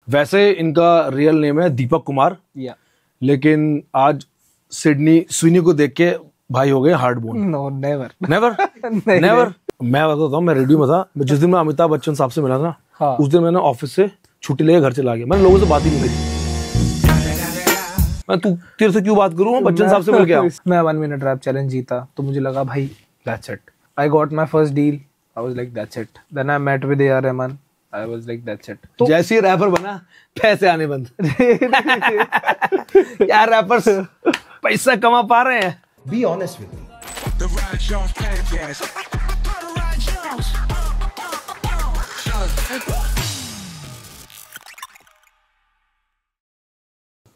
वैसे इनका real name है दीपक कुमार, लेकिन आज सिडनी स्विनी को देख के भाई हो गए hard bone. No, never never never. मैं बताता हूँ, मैं रेडियो में था, जिस दिन मैं अमिताभ बच्चन साहब से मिला था हाँ। उस दिन मैंने ऑफिस से छुट्टी लेके घर चला गया। मैंने लोगों से बात ही नहीं करी। मैं तेरे से क्यों बात करूँ, बच्चन साहब से मिल गया। मैं 1 मिनट रैप चैलेंज जीता तो मुझे लगा भाई that's it, I got my first deal, I was like that's it. Then I met with AR Rahman, I was like that's it. तो जैसे ही रैपर बना पैसे आने बंद। यार रैपर्स पैसा कमा पा रहे हैं। Be honest with me.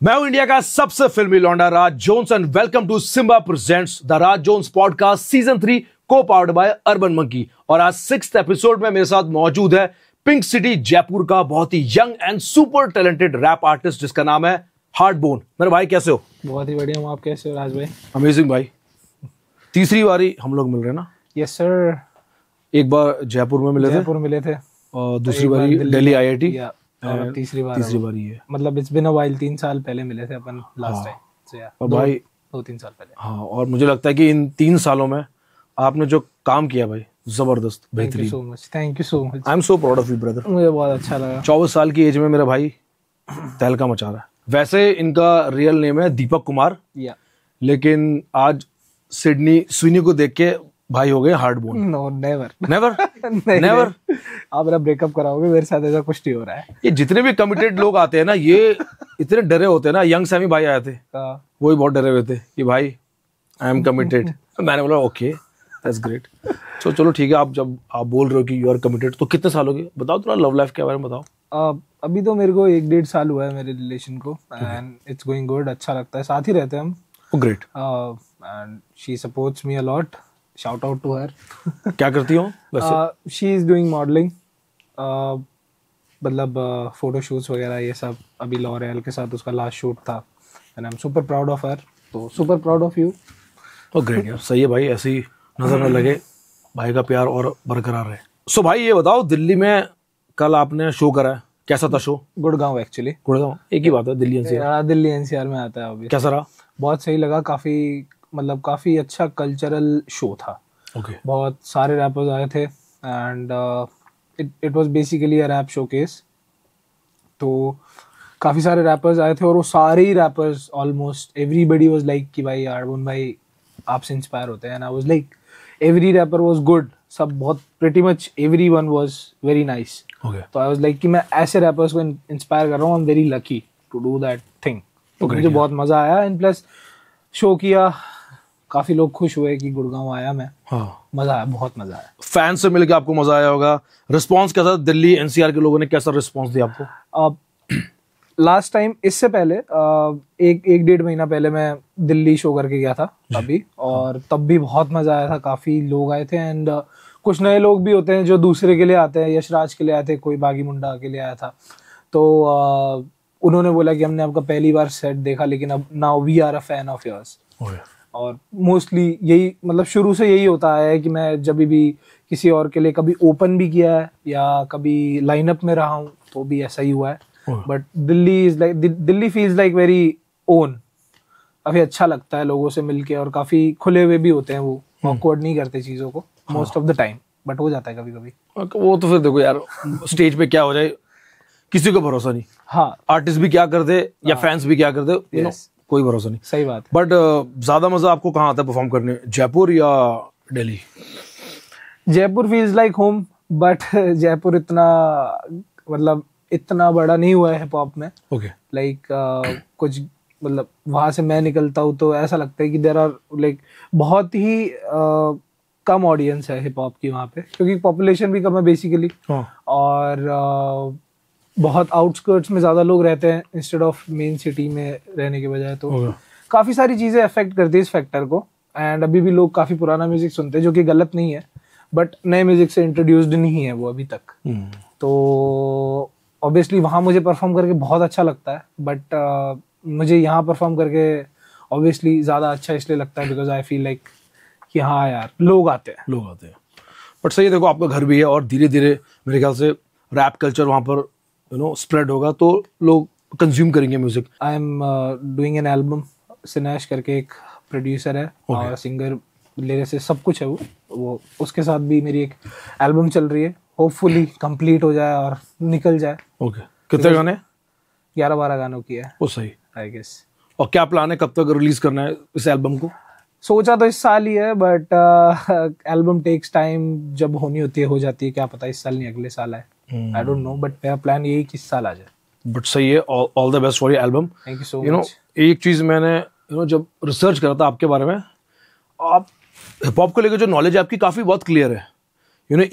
मैं हूं इंडिया का सबसे फिल्मी लौंडा Raj Jones and welcome to Simba presents the Raj Jones podcast season 3 को पावर्ड बाय अर्बन मंकी। और आज 6th एपिसोड में मेरे साथ मौजूद है पिंक सिटी जयपुर का बहुत ही young and super talented rap artist जिसका नाम है हार्ड बोन। मेरे भाई कैसे हो? बहुत ही बढ़िया हूँ, आप कैसे हो राज भाई? अमेजिंग भाई। तीसरी बारी हम लोग मिल रहे हैं ना? Yes sir. एक बार जयपुर में मिले थे और दूसरी बारी दिल्ली IIT और तीसरी बारी है। मतलब इट्स बीन अ व्हाइल। 3 साल पहले मिले थे अपन लास्ट टाइम। और भाई 2-3 साल पहले। हाँ, और मुझे लगता है कि इन 3 सालों में आपने जो काम किया भाई जबरदस्त, बेहतरीन। Thank you so much. I am so proud of you brother. मुझे बहुत अच्छा लगा। 24 साल की एज में मेरा भाई तहलका मचा रहा है। वैसे इनका रियल नेम है दीपक कुमार, लेकिन आज सिडनी स्विनी को देख के भाई हो गए hard bone. No, never never never. आप मेरा ब्रेकअप कराओगे, मेरे साथ ऐसा कुछ नहीं हो रहा है। ये जितने भी कमिटेड लोग आते हैं ना, ये इतने डरे होते हैं ना। यंग सैमी भाई आए थे, वो भी बहुत डरे हुए थे कि भाई आई एम कमिटेड। मैंने बोला ओके दैट्स ग्रेट। तो चलो ठीक है, आप जब आप बोल रहे हो कि यू आर कमिटेड, तो कितने साल हो गए बताओ, थोड़ा लव लाइफ के बारे में बताओ। अभी तो मेरे को 1-1.5 साल हुआ है मेरे रिलेशन को एंड इट्स गोइंग गुड। अच्छा लगता है, साथ ही रहते हैं हम। Great. And she supports me a lot, shout out to her. क्या करती हो वैसे? शी इज डूइंग मॉडलिंग, मतलब फोटो शूट्स वगैरह ये सब। अभी लॉरियल के साथ उसका लास्ट शूट था and I am super proud of her. तो सुपर प्राउड ऑफ यू। तो ग्रेट यार, सही है भाई, ऐसे ही नजर न लगे, भाई का प्यार और बरकरार रहे। सो भाई ये बताओ, दिल्ली में कल आपने शो करा है, कैसा था शो? गुड़गांव एक्चुअली। गुड़गांव एक ही बात है, दिल्ली NCR। दिल्ली NCR में आता है अभी। कैसा रहा? बहुत सही लगा, काफी अच्छा कल्चरल शो था। ओके। बहुत सारे रैपर्स आए थे and it was basically a rap showcase. तो काफी सारे रैपर्स आए थे और वो सारे ही rappers almost everybody was like कि भाई अर्बन भाई आपसे इंस्पायर होते हैं। And I was like every rapper was good, सब बहुत pretty much everyone was very nice. तो आई वाज लाइक कि मैं ऐसे रैपर्स को इंस्पायर कर रहा हूँ। I am very lucky to do that thing. तो मुझे बहुत मजा आया एंड प्लस शो किया, काफी लोग खुश हुए कि गुड़गांव आया मैं। हाँ, मजा आया, बहुत मजा आया। फैन से मिलकर आपको मजा आया होगा। रिस्पांस कैसा? दिल्ली NCR के लोगों ने कैसा रिस्पांस दिया आपको? लास्ट टाइम, इससे पहले एक 1-1.5 महीना पहले मैं दिल्ली शो करके गया था अभी, और तब भी बहुत मजा आया था। काफी लोग आए थे एंड कुछ नए लोग भी होते हैं जो दूसरे के लिए आते हैं। यशराज के लिए आए थे, कोई बागी मुंडा के लिए आया था। तो उन्होंने बोला कि हमने आपका पहली बार सेट देखा, लेकिन अब now we are a fan of yours. और मोस्टली यही, मतलब शुरू से यही होता है कि मैं जब भी किसी और के लिए कभी ओपन भी किया है या कभी लाइनअप में रहा हूँ तो भी ऐसा ही हुआ है। But Delhi feels like very own. काफी अच्छा लगता है लोगों से मिलके, और काफी खुले हुए भी होते हैं। वो ऑकवर्ड नहीं करते चीजों को most of the time, but हो जाता है कभी कभी। वो तो फिर देखो यार, स्टेज पे क्या हो जाए किसी को भरोसा नहीं। हाँ, आर्टिस्ट भी क्या कर दे या फैंस भी क्या कर दे, कोई भरोसा नहीं। सही बात। बट ज्यादा मजा आपको कहाँ आता है परफॉर्म करने, जयपुर या Delhi? Jaipur feels like home, but Jaipur इतना, मतलब इतना बड़ा नहीं हुआ है हिप हॉप में। ओके। लाइक कुछ, मतलब वहां से मैं निकलता हूँ तो ऐसा लगता है कि देयर आर लाइक बहुत ही कम ऑडियंस है हिप हॉप की वहाँ पे, क्योंकि पॉपुलेशन भी कम है बेसिकली। और बहुत आउटस्कर्ट्स में ज्यादा लोग रहते हैं इंस्टेड ऑफ मेन सिटी में रहने के बजाय। तो काफी सारी चीजें अफेक्ट करती है इस फैक्टर को। एंड अभी भी लोग काफी पुराना म्यूजिक सुनते हैं, जो कि गलत नहीं है, बट नए म्यूजिक से इंट्रोड्यूस्ड नहीं है वो अभी तक। तो ऑब्वियसली वहाँ मुझे परफॉर्म करके बहुत अच्छा लगता है, बट मुझे यहाँ परफॉर्म करके ऑब्वियसली ज्यादा अच्छा इसलिए लगता है बिकॉज आई फील लाइक कि हाँ यार लोग आते हैं। बट सही है, देखो आपका घर भी है और धीरे धीरे मेरे ख्याल से रैप कल्चर वहाँ पर स्प्रेड होगा तो लोग कंज्यूम करेंगे music? I am doing an album, Sinesh करके एक प्रोड्यूसर है और सिंगर लिरिसिस्ट सब कुछ है वो उसके साथ भी मेरी एक एल्बम चल रही है, होपफुली कंप्लीट हो जाए और निकल जाए। ओके, कितने गाने? 11-12 गानों की है वो सही, आई गेस। और क्या प्लान है, कब तक रिलीज करना है इस एल्बम को? सोचा तो इस साल ही है, बट एल्बम टेक्स टाइम, जब होनी होती है हो जाती है, क्या पता इस साल नहीं अगले साल आए, आई डोंट नो, बट मेरा प्लान यही कि इस साल आ जाए। बट सही है, all the best for your album. Thank you so much. एक चीज मैंने जब रिसर्च करा था आपके बारे में, आप हिप हॉप को लेकर जो नॉलेज है आपकी काफी बहुत क्लियर है।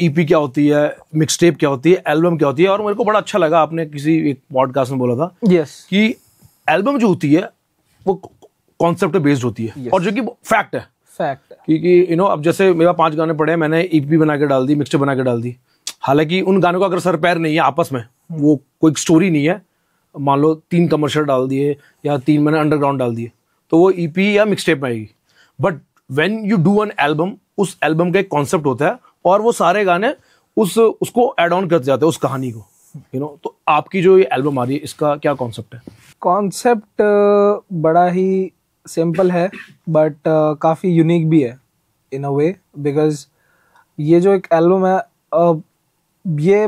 ईपी क्या होती है, मिक्स टेप क्या होती है, एल्बम क्या होती है, और मेरे को बड़ा अच्छा लगा आपने किसी एक पॉडकास्ट में बोला था कि एल्बम जो होती है वो कॉन्सेप्ट पे बेस्ड होती है, और जो कि फैक्ट है क्योंकि अब जैसे मेरा 5 गाने पड़े हैं, मैंने ईपी बना के डाल दी, मिक्सटेप बना के डाल दी, हालांकि उन गानों का अगर सर पैर नहीं है आपस में, वो कोई स्टोरी नहीं है, मान लो 3 कमर्शियल डाल दिए या 3 मैंने अंडरग्राउंड डाल दिए, तो वो ईपी या मिक्सटेप में आएगी। But when you do an album, उस एल्बम का एक कॉन्सेप्ट होता है और वो सारे गाने उसको एड ऑन करते जाते हैं उस कहानी को। तो आपकी जो ये एल्बम आ रही है, इसका क्या कॉन्सेप्ट है? कॉन्सेप्ट बड़ा ही सिंपल है, बट काफ़ी यूनिक भी है इन अ वे, बिकॉज ये जो एक एल्बम है ये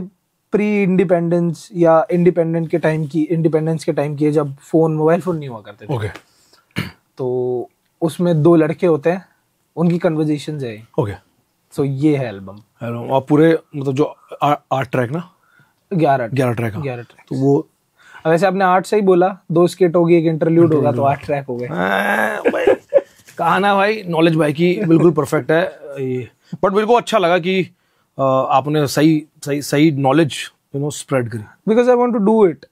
प्री इंडिपेंडेंस या इंडिपेंडेंस के टाइम की है, जब मोबाइल फोन नहीं हुआ करते थे। okay. तो उसमें 2 लड़के होते हैं, उनकी कन्वर्जेशंस है। ओके, सो ये है एल्बम। और पूरे मतलब जो 8 ट्रैक ना, 11 ट्रैक, तो वो वैसे आपने 8 से ही बोला, 2 स्किट होगी, एक इंटरल्यूड होगा, तो 8 ट्रैक हो गए। कहा ना भाई, नॉलेज भाई की बिल्कुल परफेक्ट है ये। बट मेरे को अच्छा लगा कि आपने सही नॉलेज स्प्रेड करी, because I want to do it.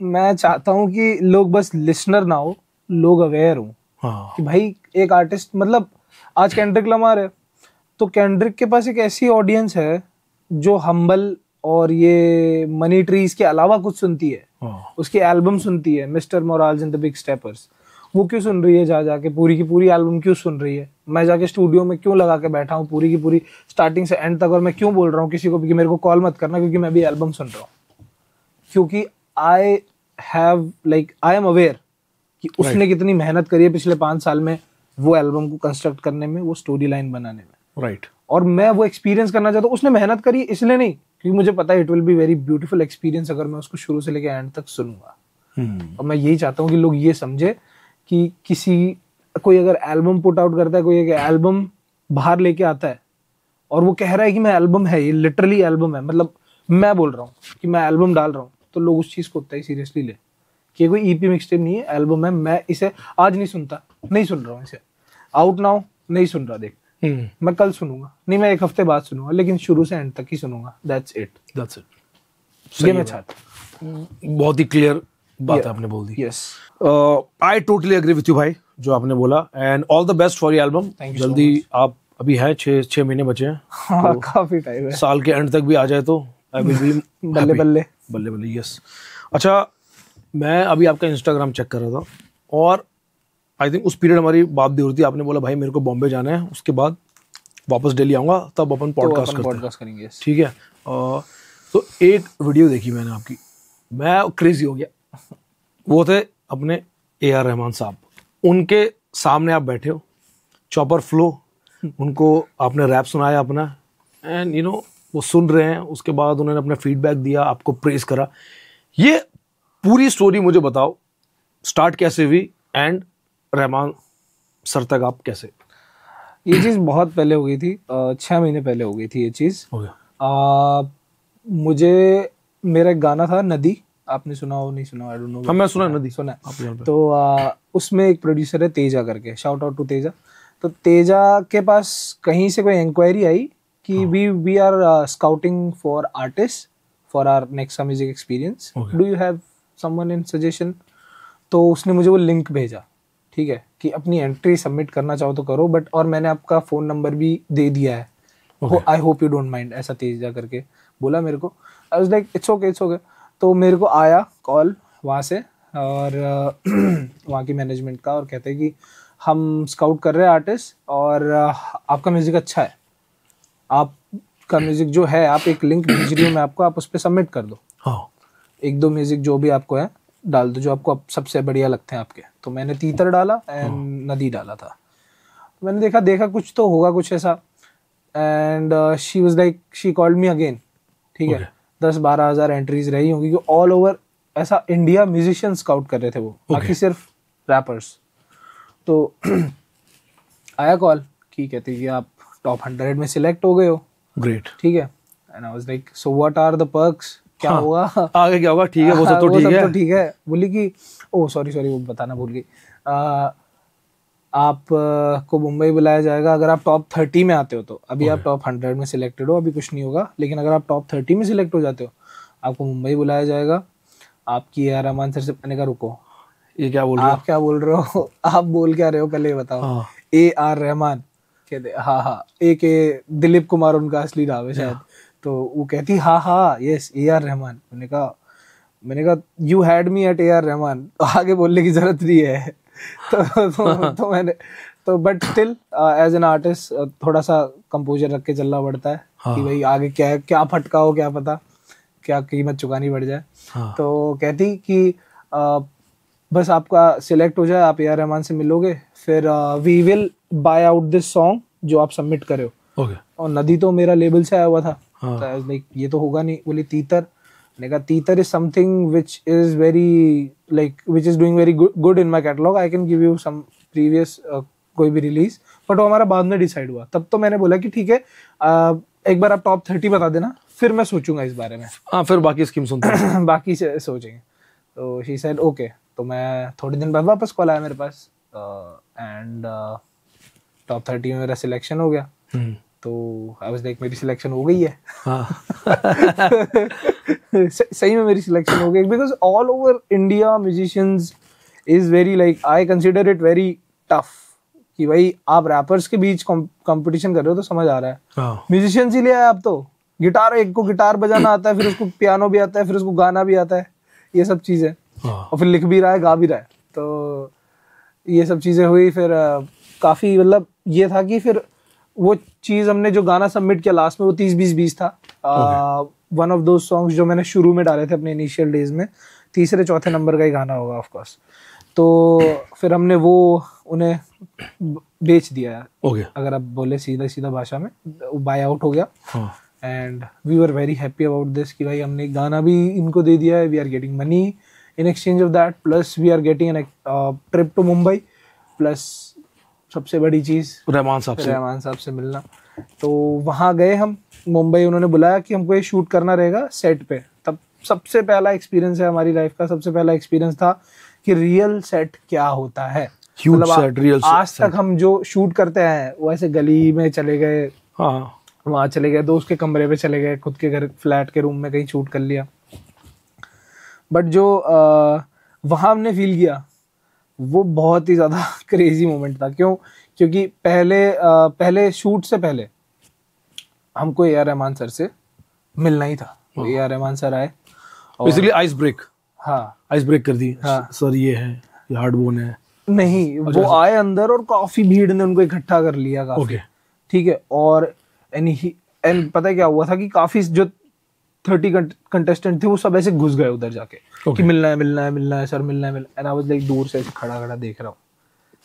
मैं चाहता हूँ कि लोग बस लिसनर ना हो, लोग अवेयर हो। हाँ। कि भाई एक आर्टिस्ट, मतलब आज केंड्रिक लमार है, तो केंड्रिक के पास एक ऐसी ऑडियंस है जो हम्बल और ये मनी ट्रीज के अलावा कुछ सुनती है। उसकी एल्बम सुनती है, Mister Morales and the Big Steppers, वो क्यों सुन रही है, जाके पूरी की पूरी एल्बम क्यों सुन रही है, मैं जाके स्टूडियो में क्यों लगा के बैठा हूँ पूरी की पूरी स्टार्टिंग से एंड तक, और मैं क्यों बोल रहा हूँ किसी को कि मेरे को कॉल मत करना क्योंकि मैं भी एल्बम सुन रहा हूँ, क्योंकि आई एम अवेयर कि उसने कितनी मेहनत करी है पिछले 5 साल में वो एल्बम को कंस्ट्रक्ट करने में, वो स्टोरी लाइन बनाने में। राइट। और मैं वो एक्सपीरियंस करना चाहता हूँ। उसने मेहनत करी इसलिए नहीं, क्योंकि मुझे पता है it will be very beautiful experience अगर मैं उसको शुरू से लेकर एंड तक सुनूंगा। और मैं यही चाहता हूँ कि लोग ये समझे कि कोई अगर एल्बम पुट आउट करता है, कोई एक एल्बम बाहर लेके आता है और वो कह रहा है कि मैं एल्बम है, ये लिटरली एल्बम है, मतलब मैं बोल रहा हूँ कि मैं एल्बम डाल रहा हूँ, तो लोग उस चीज को उतना ही सीरियसली ले कि कोई ईपी मिक्सटेप नहीं है, एल्बम है। मैं इसे आज नहीं सुनता, नहीं सुन रहा हूँ इसे, आउट नाउ नहीं सुन रहा, देख मैं कल सुनूंगा, नहीं मैं 1 हफ्ते बाद सुनूंगा, लेकिन शुरू से एंड तक ही सुनूंगा। That's it. ये मैं चाहता हूँ। बहुत ही क्लियर बात आपने बोल दी। Yes, I totally agree with you भाई, जो आपने बोला, and all the best for your album. जल्दी आप अभी है 6 महीने बचे हैं। हाँ, काफी टाइम है, साल के एंड तक भी आ जाए तो आई विल बी बल्ले बल्ले बल्ले बल्ले। यस। अच्छा, मैं अभी आपका इंस्टाग्राम चेक कर रहा था और आई थिंक उस पीरियड हमारी बात भी हो रही थी, आपने बोला भाई मेरे को बॉम्बे जाना है, उसके बाद वापस दिल्ली आऊंगा, तब अपन पॉडकास्ट करेंगे। ठीक है। तो एक वीडियो देखी मैंने आपकी, मैं क्रेजी हो गया। वो थे अपने AR रहमान साहब, उनके सामने आप बैठे हो, चॉपर फ्लो, उनको आपने रैप सुनाया अपना, एंड वो सुन रहे हैं, उसके बाद उन्होंने अपना फीडबैक दिया, आपको प्रेज करा। ये पूरी स्टोरी मुझे बताओ, स्टार्ट कैसे हुई एंड रहमान सर तक आप कैसे? ये चीज़ बहुत पहले हो गई थी, 6 महीने पहले हो गई थी ये चीज़। मुझे मेरा एक गाना था नदी, आपने सुना हो नहीं सुना, आई डोंट नो। हाँ, मैं सुना, नदी सुना। तो उसमें एक प्रोड्यूसर है तेजा करके, शाउट आउट टू तेजा। तो तेजा के पास कहीं से कोई इंक्वायरी आई कि we are scouting for artist for our next music experience, do you have someone in suggestion? तो उसने मुझे वो लिंक भेजा, ठीक है, कि अपनी एंट्री सबमिट करना चाहो तो करो, बट और मैंने आपका फ़ोन नंबर भी दे दिया है, I hope you don't mind, ऐसा तेजा करके बोला मेरे को। आई वाज लाइक इट्स ओके। तो मेरे को आया कॉल वहाँ से और वहाँ की मैनेजमेंट का, और कहते हैं कि हम स्काउट कर रहे हैं आर्टिस्ट और आपका म्यूज़िक अच्छा है, आपका म्यूज़िक जो है, आप एक लिंक भेज रही हूँ मैं आपको, आप उस पर सबमिट कर दो। हाँ। एक दो म्यूजिक जो भी आपको है डाल दो, जो आपको सबसे बढ़िया लगते हैं आपके। तो मैंने तीतर डाला एंड नदी डाला था। मैंने देखा कुछ तो होगा कुछ ऐसा, and she was like, she called me again, ठीक है। 10-12 हज़ार एंट्रीज रही होंगी, क्योंकि ऑल ओवर ऐसा इंडिया म्यूजिशियन स्काउट कर रहे थे वो, बाकी सिर्फ रैपर्स। तो आया कॉल कि कहती कि आप टॉप 100 में सिलेक्ट हो गए हो। ग्रेट, ठीक है। And I was like, so what are the perks, क्या होगा आगे, क्या होगा? ठीक है, वो सब तो ठीक है। तो ठीक है। बोली कि ओ सॉरी वो बताना भूल गई, आप को मुंबई बुलाया जाएगा अगर आप टॉप 30 में आते हो तो। अभी आप टॉप 100 में सिलेक्टेड हो, अभी कुछ नहीं होगा, लेकिन अगर आप टॉप 30 में सिलेक्ट हो जाते हो आपको मुंबई बुलाया जाएगा। आपकी ए आर रहमान सर से। मैंने कहा रुको, ये क्या बोल रहे हो? आप क्या बोल रहे हो? आप बोल क्या रहे हो पहले ये बताओ। ए आर रहमान कहते, हाँ, ए के दिलीप कुमार उनका असली नाम है शायद। तो वो कहती हाँ यस ए आर रहमान। मैंने कहा you had me at A R Rahman, आगे बोलने की जरूरत नहीं है। तो मैंने तो but still as an artist थोड़ा सा कंपोजर रख के चलना पड़ता है कि भाई आगे क्या फटका हो, क्या पता क्या कीमत चुकानी पड़ जाए। तो कहती कि बस आपका सिलेक्ट हो जाए, आप ए आर रहमान से मिलोगे, फिर we will buy out this song जो आप सबमिट करे हो। और नदी तो मेरा लेबल से आया हुआ था। लाइक ये तो होगा नहीं। बोली तीतर। मैंने कहा Teetar is something which is very like which is doing very good in my catalogue, I can give you some previous कोई भी रिलीज। बट वो हमारा बाद में डिसाइड हुआ। तब तो मैंने बोला कि ठीक है, एक बार आप टॉप 30 बता देना, फिर मैं सोचूंगा इस बारे में। हाँ, फिर बाकी स्कीम सुनते हैं। बाकी से सोचेंगे। तो शी सेड ओके। तो मैं थोड़े दिन बाद वापस कॉल आया मेरे पास, एंड टॉप 30 में मेरा सिलेक्शन हो गया। तो आई वाज लाइक मेरी सिलेक्शन हो गई है। सही में मेरी सिलेक्शन हो गई, because all over India musicians is very like, I consider it very tough कि भाई आप रैपर्स के बीच कंपटीशन कर रहे हो तो समझ आ रहा है। म्यूजिशियंस ही ले आए आप तो। गिटार, एक को गिटार बजाना आता है, फिर उसको पियानो भी आता है, फिर उसको गाना भी आता है, ये सब चीजें, और फिर लिख भी रहा है, गा भी रहा है। तो ये सब चीजें हुई। फिर काफी मतलब ये था कि फिर वो चीज हमने जो गाना सबमिट किया लास्ट में वो 30-20-20 था। वन ऑफ दोज सॉन्ग्स जो मैंने शुरू में डाले थे अपने इनिशियल डेज में, 3-4 नंबर का ही गाना होगा ऑफ कोर्स। तो फिर हमने वो उन्हें बेच दिया। अगर आप बोले सीधा भाषा में, बाय आउट हो गया। And we were very happy about this कि भाई हमने गाना भी इनको दे दिया है, we are getting money in exchange of that, plus we are getting an trip to Mumbai, plus सबसे बड़ी चीज रहमान साहब से मिलना। तो वहाँ गए हम मुंबई, उन्होंने बुलाया कि हमको ये शूट करना रहेगा सेट पे। तब सबसे पहला एक्सपीरियंस है हमारी लाइफ का, सबसे पहला एक्सपीरियंस था कि रियल सेट क्या होता है। मतलब आज तक हम जो शूट करते हैं वो ऐसे गली में चले गए, वहां चले गए, दोस्त के कमरे पे चले गए, खुद के घर फ्लैट के रूम में कहीं शूट कर लिया। बट जो वहां हमने फील किया वो बहुत ही ज्यादा क्रेजी मोमेंट था। क्योंकि पहले शूट से पहले हमको ए आर रहमान सर से मिलना ही था। ए आर रहमान सर आए, बेसिकली आइस ब्रेक। हाँ, आइस ब्रेक कर दी। हाँ, सर ये है, ये हार्ड बोन है। नहीं, वो आए अंदर और काफी भीड़ ने उनको इकट्ठा कर लिया काफी। ठीक है। और एंड पता है क्या हुआ था कि काफी जो 30 कंटेस्टेंट थे वो सब ऐसे घुस गए उधर जाके कि मिलना है सर, मिलना है। एंड आई वाज लाइक दूर से खड़ा देख रहा हूँ।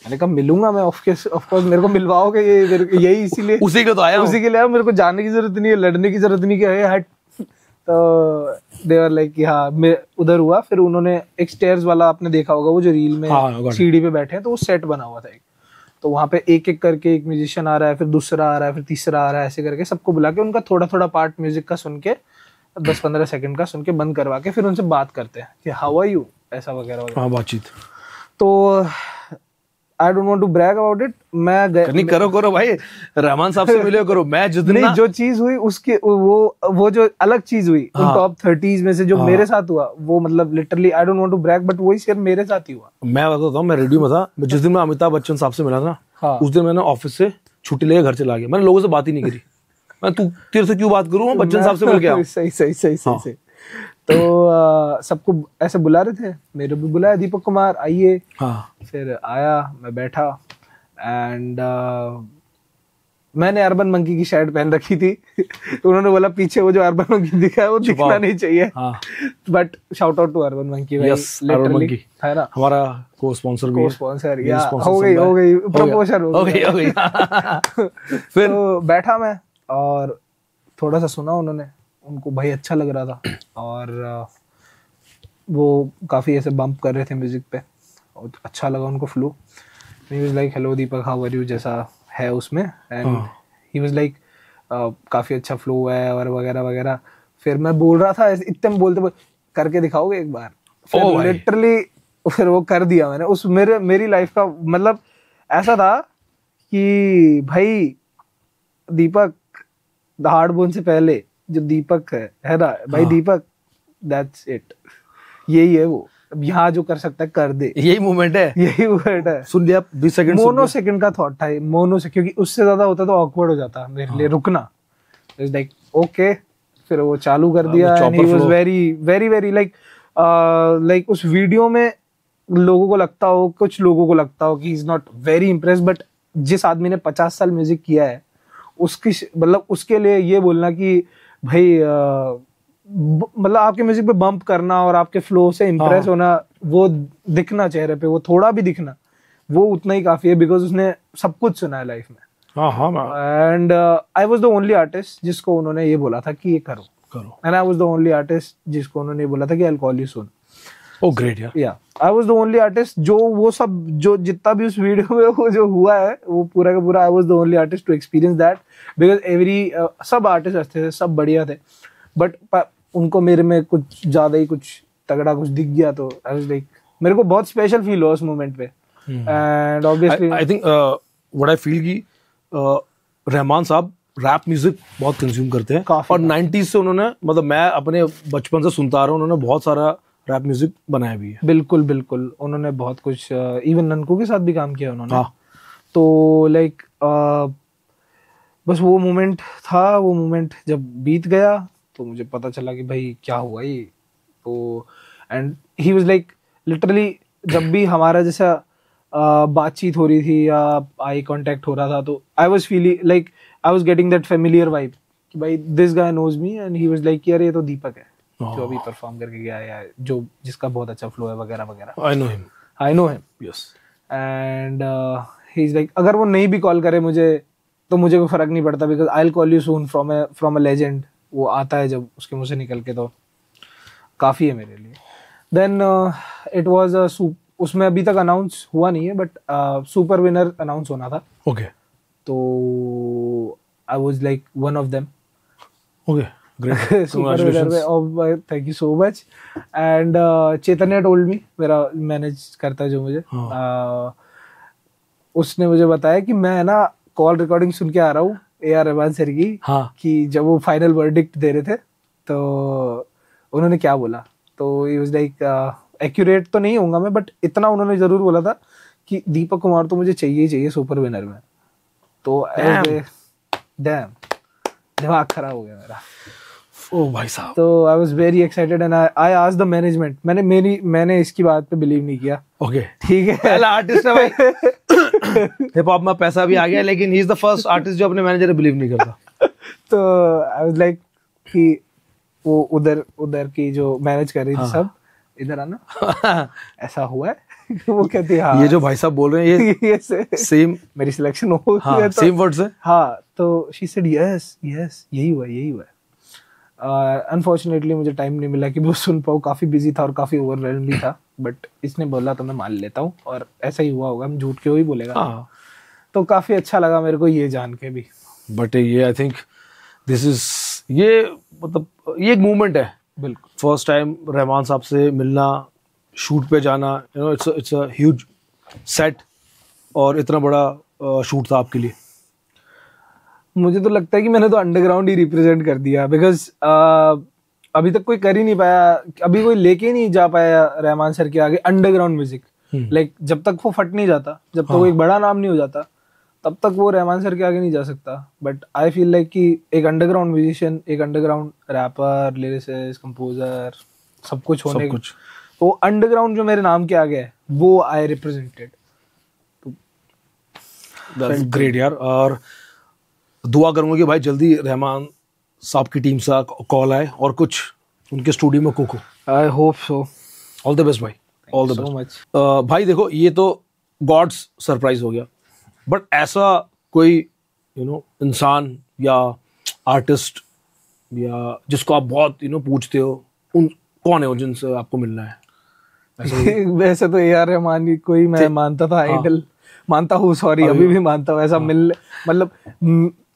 मैंने कहा मिलूंगा मैं, ऑफ कोर्स मेरे को मिलवाओगे, यही इसीलिए उसी के लिए आया, मेरे को जाने की जरूरत नहीं है, लड़ने की जरूरत नहीं है, हट। तो दे वर लाइक कि हाँ, मैं उधर हुआ। फिर उन्होंने एक स्टेयर्स वाला, आपने देखा होगा वो जो रील में सीढ़ी पे बैठे हैं, तो वो सेट बना हुआ था एक। तो वहाँ पे एक एक करके एक म्यूजिशियन आ रहा है, फिर दूसरा आ रहा है, फिर तीसरा आ रहा है, ऐसे करके सबको बुला के उनका थोड़ा थोड़ा पार्ट म्यूजिक का सुन के 10-15 सेकंड का सुन के बंद करवा के फिर उनसे बात करते हैं कि हाउ आर यू, ऐसा वगैरह। बातचीत। तो I don't want to brag about it. मैं करो भाई, रहमान साहब से मिले करो। मैं जितना जो चीज हुई उसके वो जो अलग चीज हुई उन टॉप 30s में से जो मेरे साथ हुआ, वो मतलब literally I don't want to brag, but वही सिर्फ मेरे साथ ही हुआ। मैं बताता हूँ, मैं रेडियो में था, जिस दिन मैं अमिताभ बच्चन साहब से मिला था, उस दिन मैंने ऑफिस से छुट्टी लेकर घर चला गया। मैंने लोगों से बात ही नहीं करी। मैं तेरे से क्यों बात करूँ, बच्चन साहब से मिल गया। सही। तो सबको ऐसे बुला रहे थे, मेरे भी बुलाया, दीपक कुमार आइए। फिर आया, मैं बैठा, एंड मैंने अर्बन मंकी की शर्ट पहन रखी थी तो उन्होंने बोला पीछे वो जो अर्बन मंकी दिखा है वो दिखना नहीं चाहिए, but shout out to Urban Monkey भाई, लिटरली है ना, हमारा को स्पॉन्सर भी है, स्पॉन्सर या हो गई प्रपोजल हो गई फिर तो बैठा मैं और थोड़ा सा सुना उन्होंने, उनको भाई अच्छा लग रहा था और वो काफी ऐसे बम्प कर रहे थे म्यूजिक पे और अच्छा लगा उनको flow. He was like hello Deepak how are you जैसा है उसमें, एंड ही वाज लाइक काफी अच्छा फ्लो है और वगैरह वगैरह। फिर मैं बोल रहा था इतने में बोलते करके दिखाओगे एक बार, फिर लिटरली फिर वो कर दिया मैंने। उस मेरी लाइफ का मतलब ऐसा था कि भाई दीपक हार्ड बोन से पहले जो दीपक है ना भाई, दीपक दैट्स इट, यही है वो, अब यहाँ जो कर सकता है कर दे, यही मूवमेंट है। सुन लिया 20 सेकंड, मोनो सेकंड का थॉट था मोनो से, क्योंकि उससे ज्यादा होता तो ऑकवर्ड हो जाता मेरे लिए रुकना। इट्स लाइक ओके, फिर वो चालू कर दिया and he was very very very like उस वीडियो में लोगों को लगता हो, कुछ लोगों को लगता हो कि he is not very impressed, but जिस आदमी ने 50 साल म्यूजिक किया है उसकी मतलब उसके लिए ये बोलना कि भाई मतलब आपके म्यूजिक पे बम्प करना और आपके फ्लो से इम्प्रेस होना, वो दिखना चेहरे पे, वो थोड़ा भी दिखना, वो उतना ही काफी है, बिकॉज उसने सब कुछ सुना है लाइफ में। And I was the only artist जिसको उन्होंने ये बोला था कि ये करो, and I was the only artist जिसको उन्होंने ये बोला था कि I will call you soon. Oh great यार। या आई वाज द ओनली आर्टिस्ट जो वो सब जो जितना भी उस वीडियो में वो जो हुआ है वो पूरा का पूरा, I was the only artist to experience that, because every सब आर्टिस्ट अच्छे थे, सब बढ़िया थे, बट उनको मेरे में कुछ ज्यादा ही कुछ तगड़ा कुछ दिख गया, तो आई वाज लाइक मेरे को बहुत स्पेशल फील हुआ उस मोमेंट पे। And obviously I think what I feel की रहमान साहब रैप म्यूजिक बहुत कंज्यूम करते हैं और 90s से उन्होंने, मतलब मैं अपने बचपन से सुनता आ रहा हूँ, उन्होंने बहुत सारा रैप म्यूजिक बनाया भी है। बिल्कुल बिल्कुल, उन्होंने बहुत कुछ इवन ननकू के साथ भी काम किया उन्होंने। तो लाइक बस वो मोमेंट था, वो मोमेंट जब बीत गया तो मुझे पता चला कि भाई क्या हुआ ये, तो and he was like literally जब भी हमारा जैसा बातचीत हो रही थी या आई कांटेक्ट हो रहा था, तो I was feeling like I was getting that familiar vibe कि भाई this guy knows me, and he was like यार ये तो दीपक है जो अभी परफॉर्म करके गया है, जो जिसका बहुत अच्छा फ्लो है वगैरह वगैरह। I know him yes. And he is like अगर वो नहीं भी कॉल करे मुझे तो मुझे कोई फर्क नहीं पड़ता, because I will call you soon from a legend. वो आता है जब उसके मुंह से निकल के तो काफी है मेरे लिए। देन इट वाज उसमें अभी तक अनाउंस हुआ नहीं है, बट सुपर विनर अनाउंस होना था। ओके तो I was like one of them. Okay great, super winner में thank you so much. And Chaitanya told me, मेरा मैनेज करता है जो मुझे, उसने मुझे बताया कि मैं ना कॉल रिकॉर्डिंग सुन के आ रहा हूँ AR रहमान सर की, कि जब वो फाइनल वर्डिक्ट दे रहे थे तो उन्होंने क्या बोला, तो ही वाज लाइक एक्यूरेट तो नहीं होऊंगा मैं, बट इतना उन्होंने जरूर बोला था कि दीपक कुमार तो मुझे चाहिए ही चाहिए सुपर विनर में। तो डैम दिमाग खराब हो गया मेरा। ओ भाई साहब। तो I was very excited and I asked the management, मैंने इसकी बात पे बिलीव नहीं किया। ओके ठीक है, पहला आर्टिस्ट है भाई हिप हॉप में पैसा भी आ गया, लेकिन he is the first artist जो अपने मैनेजर पे बिलीव नहीं करता। तो आई वाज लाइक कि वो उधर की जो मैनेज कर रही थी सब, इधर आना ऐसा हुआ है वो कहती है हाँ, ये जो भाई साहब बोल रहे हैं ये सेम मेरी सिलेक्शन हो गई, सेम वर्ड्स है। हाँ, तो शी सेड यस यही हुआ। अनफॉर्चुनेटली मुझे टाइम नहीं मिला कि वो सुन पाऊँ, काफी बिजी था और काफी ओवरवेल्म भी था, बट इसने बोला तो मैं मान लेता हूँ और ऐसा ही हुआ होगा, हम झूठ क्यों ही बोलेगा। तो काफी अच्छा लगा मेरे को ये जान के भी। बट ये आई थिंक दिस इज ये मतलब ये एक मूवमेंट है। बिल्कुल, फर्स्ट टाइम रहमान साहब से मिलना, शूट पे जाना, you know it's a huge set, और इतना बड़ा शूट था आपके लिए। मुझे तो लगता है कि मैंने तो अंडरग्राउंड ही रिप्रेजेंट कर दिया, बिकॉज अभी तक कोई कर ही नहीं पाया, अभी कोई लेके नहीं जा पाया रहमान सर के आगे अंडरग्राउंड म्यूजिक। लाइक जब तक वो फट नहीं जाता, जब तक वो एक बड़ा नाम नहीं हो जाता, तब तक वो रहमान सर के आगे नहीं जा सकता। बट आई फील लाइक कि एक अंडरग्राउंड म्यूजिशियन, एक अंडरग्राउंड रैपर, लिरिसिस्ट, कंपोजर, सब कुछ होने, तो अंडरग्राउंड जो मेरे नाम के आगे है वो आई रिप्रेजेंटेड। ग्रेट यार। और दुआ करूंगा कि भाई जल्दी रहमान साहब की टीम से कॉल आए और कुछ उनके स्टूडियो में कोको। I hope so. All the best भाई, ऑल द so बेस्ट। भाई देखो ये तो गॉड्स सरप्राइज हो गया, बट ऐसा कोई इंसान या आर्टिस्ट या जिसको आप बहुत पूछते हो, उन कौन है वो जिनसे आपको मिलना है? वैसे तो AR रहमान को ही मैं मानता था आइडल, मानता हूँ, सॉरी अभी भी मानता हूँ। ऐसा मिल मतलब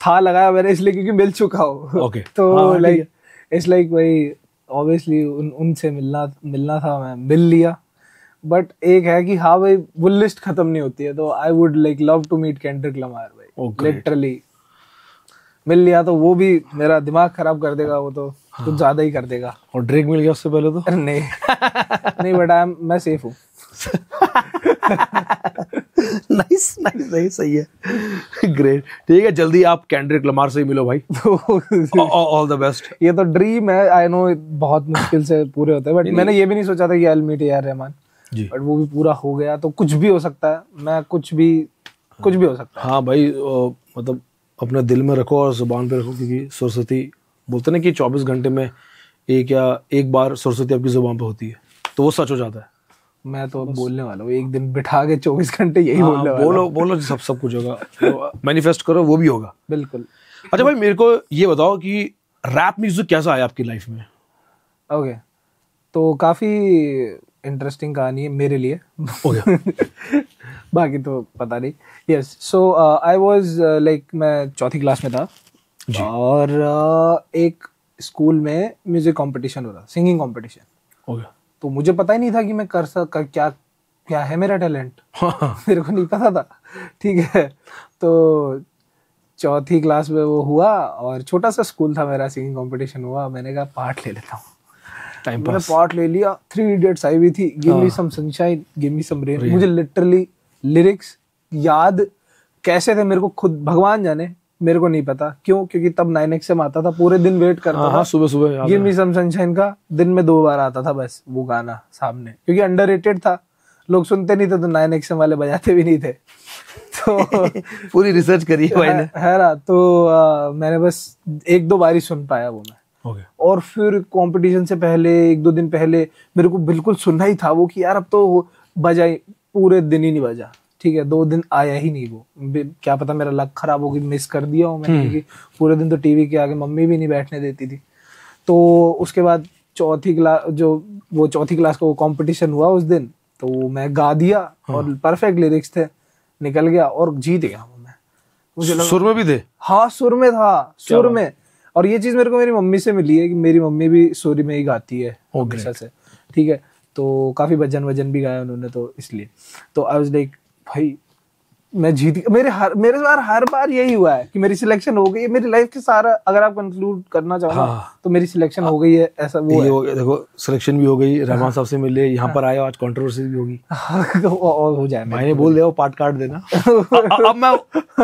था लगाया मैंने इसलिए क्योंकि मिल चुका हो। Okay. तो लाइक इट्स लाइक भाई ऑब्वियसली उनसे मिलना था, मैं मिल लिया। बट एक है कि हाँ भाई वो लिस्ट खत्म नहीं होती है, तो I would like love to meet Kendrick Lamar भाई। लिटरली मिल लिया तो वो भी मेरा दिमाग खराब कर देगा, वो तो कुछ ज्यादा ही कर देगा। और ड्रेक मिल गया उससे पहले तो? नहीं नहीं, बट मैं सेफ हूँ। नाइस नाइस, सही है, ग्रेट। ठीक है, जल्दी आप केंड्रिक लमार से ही मिलो भाई। All the best. ये तो ड्रीम है, आई नो बहुत मुश्किल से पूरे होते हैं, बट मैंने ये भी नहीं सोचा था कि I will meet AR Rahman, but वो भी पूरा हो गया। तो कुछ भी हो सकता है, मैं कुछ भी हो सकता है। हाँ भाई, मतलब अपने दिल में रखो और जुबान पे रखो, क्योंकि सरस्वती बोलते ना कि 24 घंटे में एक बार सरस्वती आपकी जुबान पे होती है, तो वो सच हो जाता है। मैं तो बोलने वाला हूँ, एक दिन बिठा के 24 घंटे यही बोलने वाला हूँ। बोलो सब कुछ होगा। मैनिफेस्ट करो, वो भी होगा। बिल्कुल। अच्छा भाई, मेरे को ये बताओ कि रैप म्यूजिक कैसा आया आपकी लाइफ में? ओके, तो काफी इंटरेस्टिंग कहानी है मेरे लिए। बाकी तो पता नहीं। Yes, so I was like मैं 4th क्लास में था और एक स्कूल में म्यूजिक कंपटीशन हो रहा, सिंगिंग कंपटीशन। तो मुझे पता ही नहीं था कि मैं क्या है मेरा टैलेंट। मेरे को नहीं पता था, ठीक है। तो 4th क्लास में वो हुआ और छोटा सा स्कूल था मेरा, सिंगिंग कंपटीशन हुआ। मैंने कहा पार्ट ले लेता हूँ, मैंने पार्ट ले लिया। 3 Idiots आई हुई थी, give me some sunshine, give me some rain. मुझे लिटरली लिरिक्स याद कैसे थे मेरे को खुद भगवान जाने, मेरे को नहीं पता क्यों, क्योंकि तब 9XM आता था, पूरे दिन वेट करता था सुबह गिव मी सम सनशाइन का। दिन में 2 बार आता था बस वो गाना सामने, क्योंकि अंडररेटेड था, लोग सुनते नहीं थे, तो 9XM वाले बजाते भी नहीं थे। तो पूरी रिसर्च करी है भाई ने, है ना। तो मैंने बस 1-2 बार ही सुन पाया वो मैं। और फिर कंपटीशन से पहले 1-2 दिन पहले मेरे को बिल्कुल सुनना ही था वो कि यार अब तो बजा, पूरे दिन ही नहीं बजा, ठीक है। 2 दिन आया ही नहीं वो, क्या पता मेरा लक खराब होगी, मिस कर दिया हूँ मैंने, क्योंकि पूरे दिन तो टीवी के आगे मम्मी भी नहीं बैठने देती थी। तो उसके बाद 4th क्लास का वो कंपटीशन हुआ उस दिन, तो मैं गा दिया और परफेक्ट लिरिक्स थे, निकल गया और जीत गया मैं। मुझे लगा सुर में भी थे? हाँ, सुर में था, सुर में। और ये चीज मेरे को मेरी मम्मी से मिली है कि मेरी मम्मी भी सुर में ही गाती है हमेशा से, ठीक है। तो काफी भजन भी गाया उन्होंने, तो इसलिए तो आई वाज लाइक भाई मैं जीत गया। मेरे बार हर बार यही हुआ है कि मेरी सिलेक्शन हो गई है। मेरी लाइफ के सारा अगर आप कंक्लूड करना चाहो तो मेरी सिलेक्शन हो गई है, ऐसा वो है। देखो सिलेक्शन भी हो गई, रहमान साहब से मिले, यहाँ पर आए, आज कंट्रोवर्सी भी होगी। और हो जाए, मैंने बोल दिया वो पार्ट काट देना। अब मैं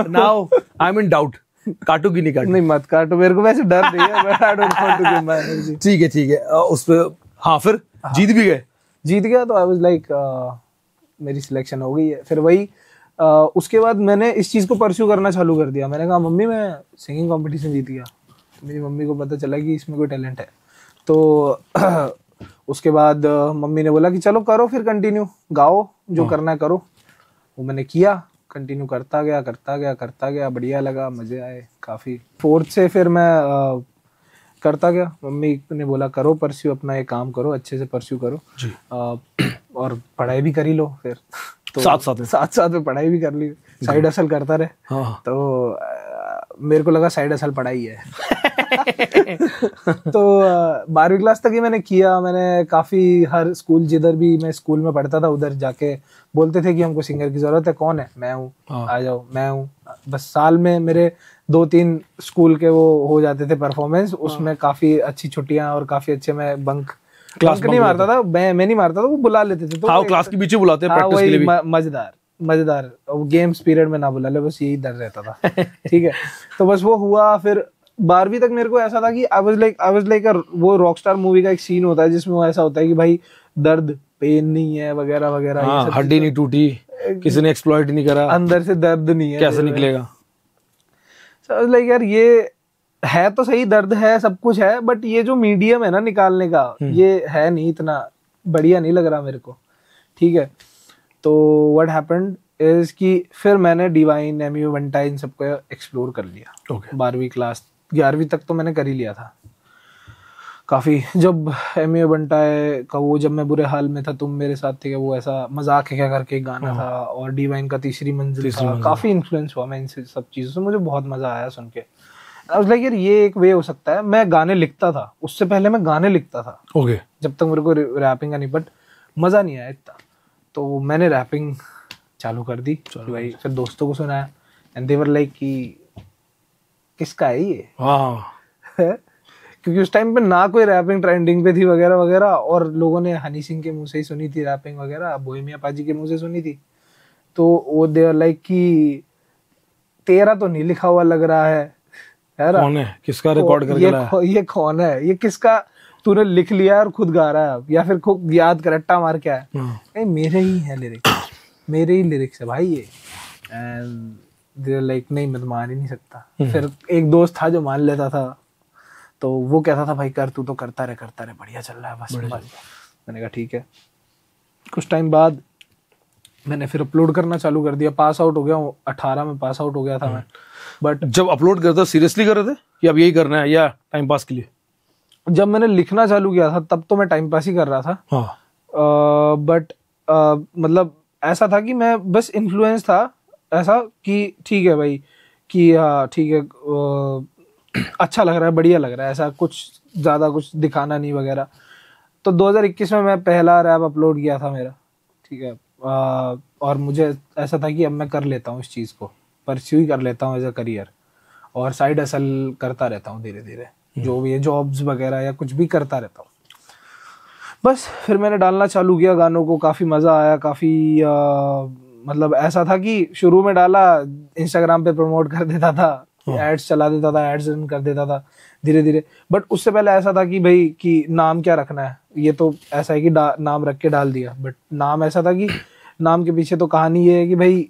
now I am in doubt, काटू की नहीं काटू? नहीं मत काटो, मेरे को वैसे डर नहीं है, but I don't want to give my energy. ठीक है उस पे। हाँ, फिर जीत भी गए? जीत गया, तो आई वाज लाइक मेरी सिलेक्शन हो गई है। फिर वही उसके बाद मैंने इस चीज को परस्यू करना चालू कर दिया। मैंने कहा मम्मी मैं सिंगिंग कंपटीशन जीत गया। मेरी मम्मी को पता चला कि इसमें कोई टैलेंट है, तो उसके बाद मम्मी ने बोला कि चलो करो फिर कंटिन्यू, गाओ, जो करना है करो। वो मैंने किया, कंटिन्यू करता गया, बढ़िया लगा, मजे आए काफी। 4th से फिर मैं करता गया। मम्मी ने बोला करो परस्यू, अपना ये काम करो, अच्छे से परस्यू करो जी। और पढ़ाई भी करी लो फिर, तो साथ में पढ़ाई भी कर ली, साइड हसल करता रहे। तो मेरे को लगा साइड हसल पढ़ाई है। तो 12वीं क्लास तक ही मैंने किया। मैंने काफी हर स्कूल, जिधर भी मैं स्कूल में पढ़ता था उधर जाके बोलते थे कि हमको सिंगर की जरूरत है, कौन है? मैं हूँ, आ जाओ, मैं हूँ। बस साल में मेरे 2-3 स्कूल के वो हो जाते थे परफॉर्मेंस, उसमें काफी अच्छी छुट्टियां और काफी अच्छे मैं बंक नहीं मारता था, मैं नहीं मारता था, वो बुला लेते थे। तो क्लास के पीछे बुलाते हैं प्रैक्टिस के लिए भी। मजेदार गेम्स पीरियड में ना बुला ले, बस यही डर रहता था। ठीक है, तो बस वो हुआ। फिर 12वीं तक मेरे को ऐसा था कि आई वाज लाइक वो रॉकस्टार मूवी का एक सीन होता है जिसमें वो ऐसा होता है कि भाई दर्द, पेन नहीं है वगैरह वगैरह, हड्डी नहीं टूटी, किसी ने एक्सप्लॉइट नहीं करा, अंदर से दर्द नहीं है, कैसे निकलेगा। लाइक यार ये है तो सही, दर्द है, सब कुछ है, बट ये जो मीडियम है ना निकालने का, ये है नहीं, इतना बढ़िया नहीं लग रहा मेरे को। ठीक है, तो व्हाट हैपेंड इज कि फिर मैंने डिवाइन, एमयू बंटा इन सबको एक्सप्लोर कर लिया। 12वीं क्लास 11वीं तक तो मैंने कर ही लिया था काफी। जब एमयू बंटा का वो, जब मैं बुरे हाल में था तुम मेरे साथ थे, वो ऐसा मजाक है क्या करके गाना था, और डिवाइन का तीसरी मंजिल था, काफी इन्फ्लुएंस हुआ मैं इन सब चीजों से, मुझे बहुत मजा आया सुन के। आई वाज लाइक यार ये एक वे हो सकता है। मैं गाने लिखता था, उससे पहले मैं गाने लिखता था जब तक मेरे को रैपिंग का नहीं, बट मजा नहीं आया इतना, तो मैंने रैपिंग चालू कर दी भाई। फिर दोस्तों को सुनाया एंड दे वर लाइक कि किसका है ये क्योंकि उस टाइम पे ना कोई रैपिंग ट्रेंडिंग पे थी वगैरह वगैरह, और लोगों ने हनी सिंह के मुंह से ही सुनी थी रैपिंग वगैरह, बोहेमिया पाजी के मुंह से सुनी थी, तो वो दे वर लाइक कि तेरा तो नहीं लिखा हुआ लग रहा है, कौन है, किसका रिकॉर्ड करके लाया, ये कौन है, ये किसका तूने लिख लिया और खुद गा रहा है, या फिर खुद याद कर रट्टा मार के आया। मेरे ही है लिरिक्स, मेरे ही लिरिक्स है भाई ये। एंड दे लाइक नहीं, मैं तो मान ही नहीं सकता। फिर एक दोस्त था जो मान लेता था, तो वो कहता था भाई कर, तू तो करता रहे बढ़िया चल रहा है बस। मैंने कहा ठीक है। कुछ टाइम बाद मैंने फिर अपलोड करना चालू कर दिया। पास आउट हो गया, 18 में पास आउट हो गया था मैं। बट जब अपलोड करता सीरियसली कर रहे थे कि अब यही करना है या टाइम पास के लिए? जब मैंने लिखना चालू किया था तब तो मैं टाइम पास ही कर रहा था। बट मतलब ऐसा था कि मैं बस इन्फ्लुएंस था ऐसा कि ठीक है भाई कि हाँ ठीक है, अच्छा लग रहा है, बढ़िया लग रहा है, ऐसा कुछ ज़्यादा कुछ दिखाना नहीं वगैरह। तो 2021 में मैं पहला रैप अपलोड किया था मेरा, ठीक है। और मुझे ऐसा था कि अब मैं कर लेता हूँ इस चीज़ को, परस्यू ही कर लेता हूँ एज अ करियर, और साइड हसल करता रहता हूँ धीरे धीरे, जो भी है जॉब्स वगैरह या कुछ भी करता रहता हूँ बस। फिर मैंने डालना चालू किया गानों को, काफ़ी मज़ा आया, काफ़ी मतलब ऐसा था कि शुरू में डाला, इंस्टाग्राम पे प्रमोट कर देता था, एड्स चला देता था, एड्स रन कर देता था धीरे धीरे। बट उससे पहले ऐसा था कि भाई कि नाम क्या रखना है, ये तो ऐसा है कि नाम रख के डाल दिया। बट नाम ऐसा था कि नाम के पीछे तो कहानी ये है कि भाई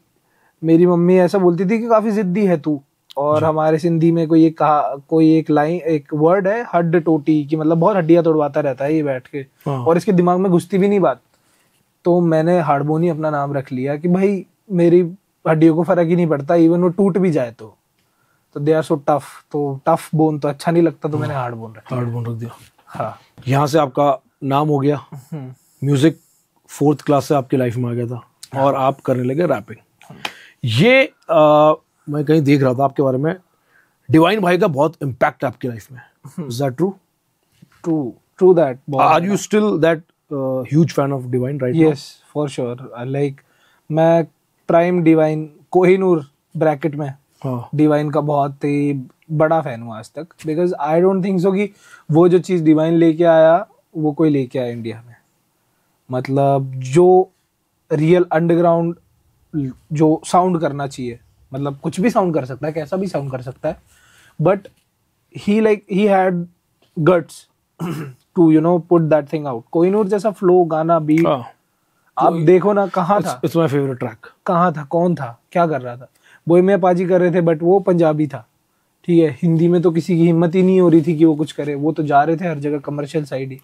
मेरी मम्मी ऐसा बोलती थी कि काफ़ी ज़िद्दी है तू, और हमारे सिंधी में कोई एक लाइन, एक वर्ड है हड्ड टोटी, की मतलब बहुत हड्डियां तोड़वाता रहता है ये बैठ के, और इसके दिमाग में घुसती भी नहीं बात। तो मैंने हार्डबोन ही अपना नाम रख लिया कि भाई मेरी हड्डियों को फर्क ही नहीं पड़ता, इवन वो टूट भी जाए तो दे आर सो टफ, तो टफ बोन तो अच्छा नहीं लगता, तो मैंने हार्डबोन रख दिया। हाँ, यहाँ से आपका नाम हो गया, म्यूजिक 4th क्लास से आपकी लाइफ में आ गया था, और आप करने लगे रैपिंग। ये मैं कहीं देख रहा था आपके बारे में, डिवाइन भाई का बहुत इम्पैक्ट है आपकी लाइफ में, is that true? True that. Are you still that huge fan of Divine right now? Yes for sure, like मैं प्राइम डिवाइन कोहिनूर ब्रैकेट में डिवाइन का बहुत ही बड़ा फैन हूँ आज तक, because I don't think so कि वो जो चीज़ डिवाइन लेके आया वो कोई लेके आया इंडिया में। मतलब जो रियल अंडरग्राउंड जो साउंड करना चाहिए, मतलब कुछ भी साउंड कर सकता है, कैसा भी साउंड कर सकता है, but he had guts to put that thing out. Kohinoor जैसा फ्लो, गाना, बीट, आप देखो ना कहाँ था। It's my favourite track. कहाँ था, कौन था, क्या कर रहा था? बोहेमिया पाजी कर रहे थे, बट वो पंजाबी था, ठीक है। हिंदी में तो किसी की हिम्मत ही नहीं हो रही थी कि वो कुछ करे, वो तो जा रहे थे हर जगह commercial side he.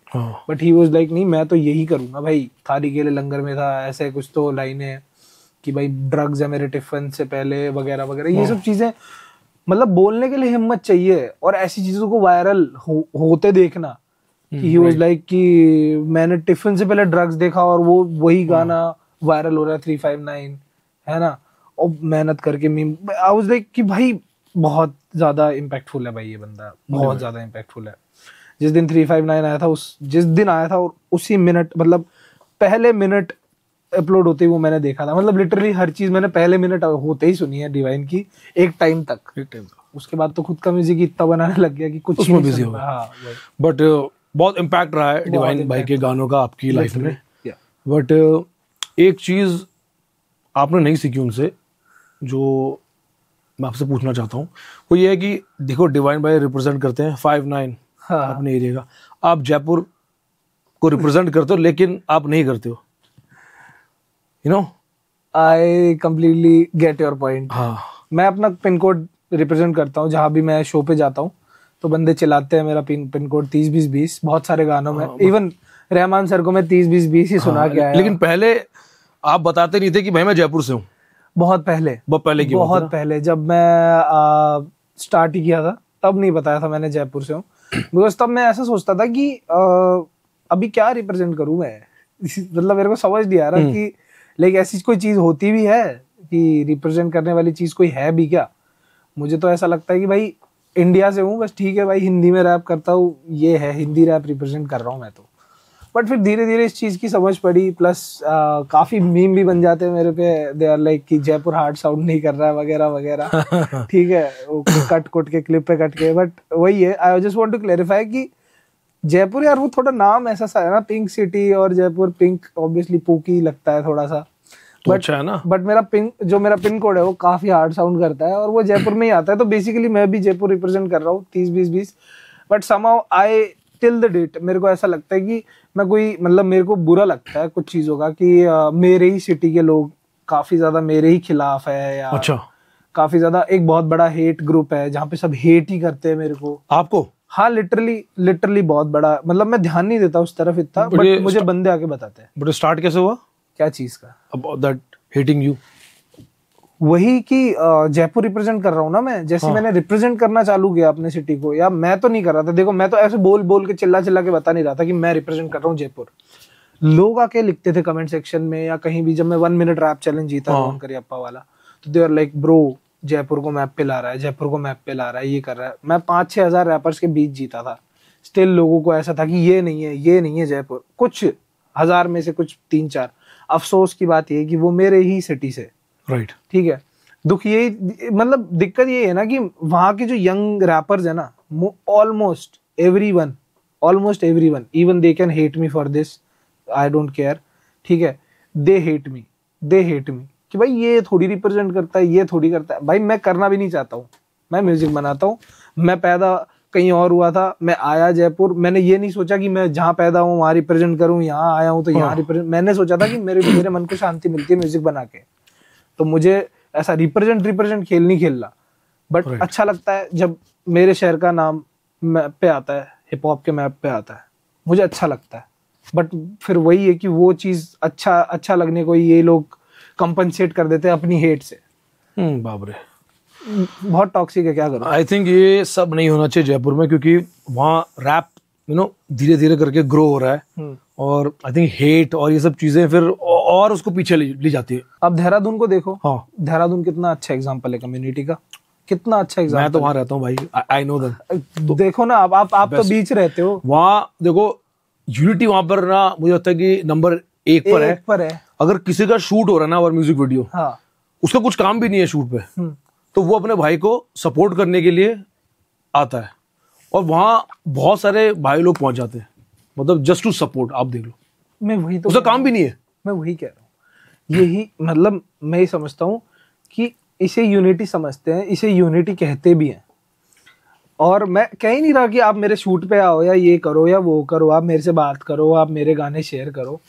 But he was like नहीं, मैं तो यही करूंगा भाई। थारी केले लंगर में था, ऐसे कुछ तो लाइनें कि भाई ड्रग्स है मेरे टिफिन से पहले वगैरह वगैरह, ये सब चीजें। मतलब बोलने के लिए हिम्मत चाहिए, और ऐसी चीजों को वायरल होते देखना कि ही वाज लाइक कि मैंने टिफिन से पहले ड्रग्स देखा, और वो वही गाना वायरल हो रहा है 359, है ना, और मेहनत करके मीम। आई वाज लाइक कि भाई बहुत ज्यादा इम्पैक्टफुल है भाई ये बंदा, बहुत ज्यादा इम्पैक्टफुल है। जिस दिन 359 आया था, जिस दिन आया था, और उसी मिनट, मतलब पहले मिनट अपलोड होते ही वो मैंने देखा था। मतलब लिटरली हर चीज मैंने पहले मिनट होते ही सुनी है डिवाइन की, एक टाइम तक। उसके बाद तो खुद का म्यूजिक इतना बनाने लग गया कि कुछ उसमें बिजी हो गया। बट बहुत इम्पैक्ट रहा है डिवाइन भाई के गानों का आपकी लाइफ में। बट एक चीज आपने नहीं सीखी उनसे, जो मैं आपसे पूछना चाहता हूँ, वो ये है कि देखो डिवाइन भाई रिप्रेजेंट करते हैं 59 अपने एरिया का, आप जयपुर को रिप्रेजेंट करते हो, लेकिन आप नहीं करते हो, you know. I completely get your point. हाँ, मैं अपना पिन कोड रिप्रेजेंट करता हूँ जहाँ भी मैं शो पे जाता हूँ, तो बंदे चिल्लाते हैं मेरा पिन कोड 30-20-20 बहुत सारे गानों में। इवन रहमान सर को मैं 30-20-20 ही सुना के आया। लेकिन पहले आप बताते नहीं थे कि भाई मैं जयपुर से हूँ? बहुत पहले की बहुत पहले जब मैं स्टार्ट ही किया था तब नहीं बताया था मैंने जयपुर से हूँ, बिकॉज तब मैं ऐसा सोचता था कि अभी क्या रिप्रेजेंट करूँ मैं मतलब मेरे को समझ नहीं आ रहा कि लाइक ऐसी कोई चीज होती भी है कि रिप्रेजेंट करने वाली चीज कोई है भी क्या। मुझे तो ऐसा लगता है कि भाई इंडिया से हूँ बस, ठीक है भाई हिंदी में रैप करता हूँ, ये है हिंदी रैप रिप्रेजेंट कर रहा हूँ मैं तो। बट फिर धीरे धीरे इस चीज की समझ पड़ी, प्लस काफी मीम भी बन जाते हैं मेरे पे, दे आर लाइक कि जयपुर हार्ड साउंड नहीं कर रहा है वगैरह वगैरह ठीक है, वो कट कुट के क्लिप पे कट के। बट वही है, I just want to clarify कि जयपुर यार वो थोड़ा नाम ऐसा सा है ना, पिंक सिटी, और जयपुर पिंक ऑब्वियसली पोकी लगता है थोड़ा सा, तो अच्छा है ना। बट मेरा पिन कोड है वो काफी हार्ड साउंड करता है और वो जयपुर में ही आता है, तो बेसिकली मैं भी जयपुर रिप्रेजेंट कर रहा हूँ 30-20-20। But somehow I till the date मेरे को ऐसा लगता है कि मैं कोई मतलब मेरे को बुरा लगता है कुछ चीजों का कि मेरे ही सिटी के लोग काफी ज्यादा मेरे ही खिलाफ है, या अच्छा काफी ज्यादा एक बहुत बड़ा हेट ग्रुप है जहाँ पे सब हेट ही करते हैं मेरे को। आपको? हाँ लिटरली बहुत बड़ा, मतलब मैं ध्यान नहीं देता उस तरफ इतना, बट मुझे बंदे आके बताते हैं। बट स्टार्ट कैसे हुआ? क्या चीज का? About that hating you? वही कि जयपुर रिप्रेजेंट कर रहा हूँ ना मैं, जैसे मैंने रिप्रेजेंट करना चालू किया अपने सिटी को, या मैं तो नहीं कर रहा था, देखो मैं तो ऐसे बोल के चिल्ला के बता नहीं रहा था कि मैं रिप्रेजेंट कर रहा हूँ जयपुर। लोग आके लिखते थे कमेंट सेक्शन में या कहीं भी, जब मैं 1 मिनट रैप चैलेंज जीता रोहन करियप्पा वाला, तो they are like bro Jaipur को मैप पे ला रहा है, जयपुर को मैप पे ला रहा है, ये कर रहा है। मैं 5-6 हजार रैपर्स के बीच जीता था, स्टिल लोगों को ऐसा था कि ये नहीं है जयपुर, कुछ हजार में से कुछ 3-4। अफसोस की बात ये कि वो मेरे ही सिटी से, राइट, ठीक है। दुख यही, मतलब दिक्कत ये है ना कि वहां के जो यंग रैपर्स है ना, almost everyone even they can hate me for this, I don't care, ठीक है, दे हेट मी कि भाई ये थोड़ी रिप्रेजेंट करता है, ये थोड़ी करता है। भाई मैं करना भी नहीं चाहता हूँ, मैं म्यूजिक बनाता हूँ, मैं पैदा कहीं और हुआ था, मैं आया जयपुर, मैंने ये नहीं सोचा कि मैं जहाँ पैदा हूँ वहां रिप्रेजेंट करूँ, यहाँ आया हूँ तो यहाँ रिप्रेजेंट, मैंने सोचा था कि मेरे मन को शांति मिलती है म्यूजिक बना के, तो मुझे ऐसा रिप्रेजेंट खेल नहीं खेलना। बट अच्छा लगता है जब मेरे शहर का नाम मैप पे आता है, हिप हॉप के मैप पे आता है, मुझे अच्छा लगता है। बट फिर वही है कि वो चीज अच्छा लगने को ये लोग कंपनसेट कर देते हैं अपनी हेट से। बाप रे, बहुत टॉक्सिक है, क्या करूं। आई थिंक ये सब नहीं होना चाहिए जयपुर में, क्योंकि वहाँ रैप धीरे धीरे करके ग्रो हो रहा है, और आई थिंक हेट और ये सब चीजें फिर और उसको पीछे ले जाती है। अब देहरादून को देखो, हाँ, देहरादून कितना अच्छा एग्जांपल है कम्युनिटी का, कितना अच्छा एग्जांपल। मैं तो वहां रहता हूँ भाई, आई नो दैट। तो देखो ना, आप तो बीच रहते हो वहाँ, देखो यूनिटी वहां पर ना, मुझे लगता है कि नंबर 1 पर है। अगर किसी का शूट हो रहा है ना और म्यूजिक वीडियो, हाँ, उसका कुछ काम भी नहीं है शूट पे, तो वो अपने भाई को सपोर्ट करने के लिए आता है, और वहां बहुत सारे भाई लोग पहुंच जाते हैं, मतलब जस्ट टू सपोर्ट। आप देख लो, मैं वही तो उसका काम भी नहीं है, मैं वही कह रहा हूँ। यही मतलब मैं ही समझता हूँ कि इसे यूनिटी समझते हैं, इसे यूनिटी कहते भी हैं। और मैं कह ही नहीं रहा कि आप मेरे शूट पे आओ या ये करो या वो करो, आप मेरे से बात करो, आप मेरे गाने शेयर करो,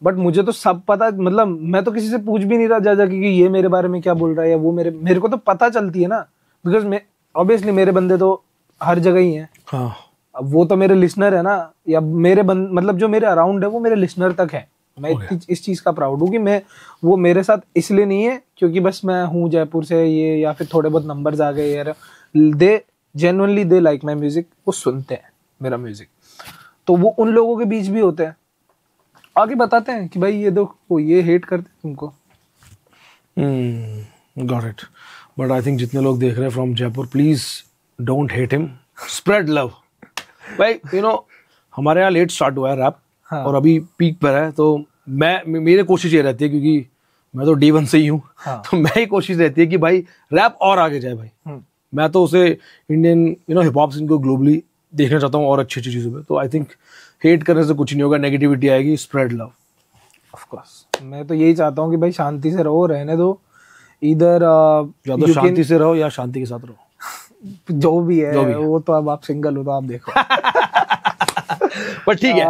बट मुझे तो सब पता, मतलब मैं तो किसी से पूछ भी नहीं रहा जा कि ये मेरे बारे में क्या बोल रहा है, या वो मेरे को तो पता चलती है ना, बिकॉज ऑब्वियसली मेरे बंदे तो हर जगह ही हैं। हाँ, अब वो तो मेरे लिसनर है ना, या मेरे मतलब जो मेरे अराउंड है वो मेरे लिसनर तक है। मैं इस चीज का प्राउड हूँ कि वो मेरे साथ इसलिए नहीं है क्योंकि बस मैं हूँ जयपुर से, ये या फिर थोड़े बहुत नंबर्स आ गए यार, they genuinely they like my music, वो सुनते हैं मेरा म्यूजिक, तो वो उन लोगों के बीच भी होते हैं, आगे बताते हैं कि भाई ये देखो ये हेट करते हैं तुमको। Got it. But I think जितने लोग देख रहे हैं from Jaipur, please don't hate him, spread love. भाई हमारे यहाँ लेट स्टार्ट हुआ है रैप, हाँ, और अभी पीक पर है, तो मेरी कोशिश ये रहती है, क्योंकि मैं तो D1 से ही हूँ, हाँ, तो मैं ही कोशिश रहती है कि भाई रैप और आगे जाए भाई। मैं तो उसे इंडियन हिप हॉप सीन को ग्लोबली देखना चाहता हूँ और अच्छी चीजों पे। तो आई थिंक हेट करने से कुछ नहीं होगा, नेगेटिविटी आएगी, स्प्रेड लव। ऑफ कोर्स मैं तो यही चाहता हूँ कि भाई शांति से रहो, रहने दो, इधर या तो शांति से रहो या शांति के साथ रहो, जो भी है वो तो अब आप सिंगल हो तो आप देखो। पर ठीक है,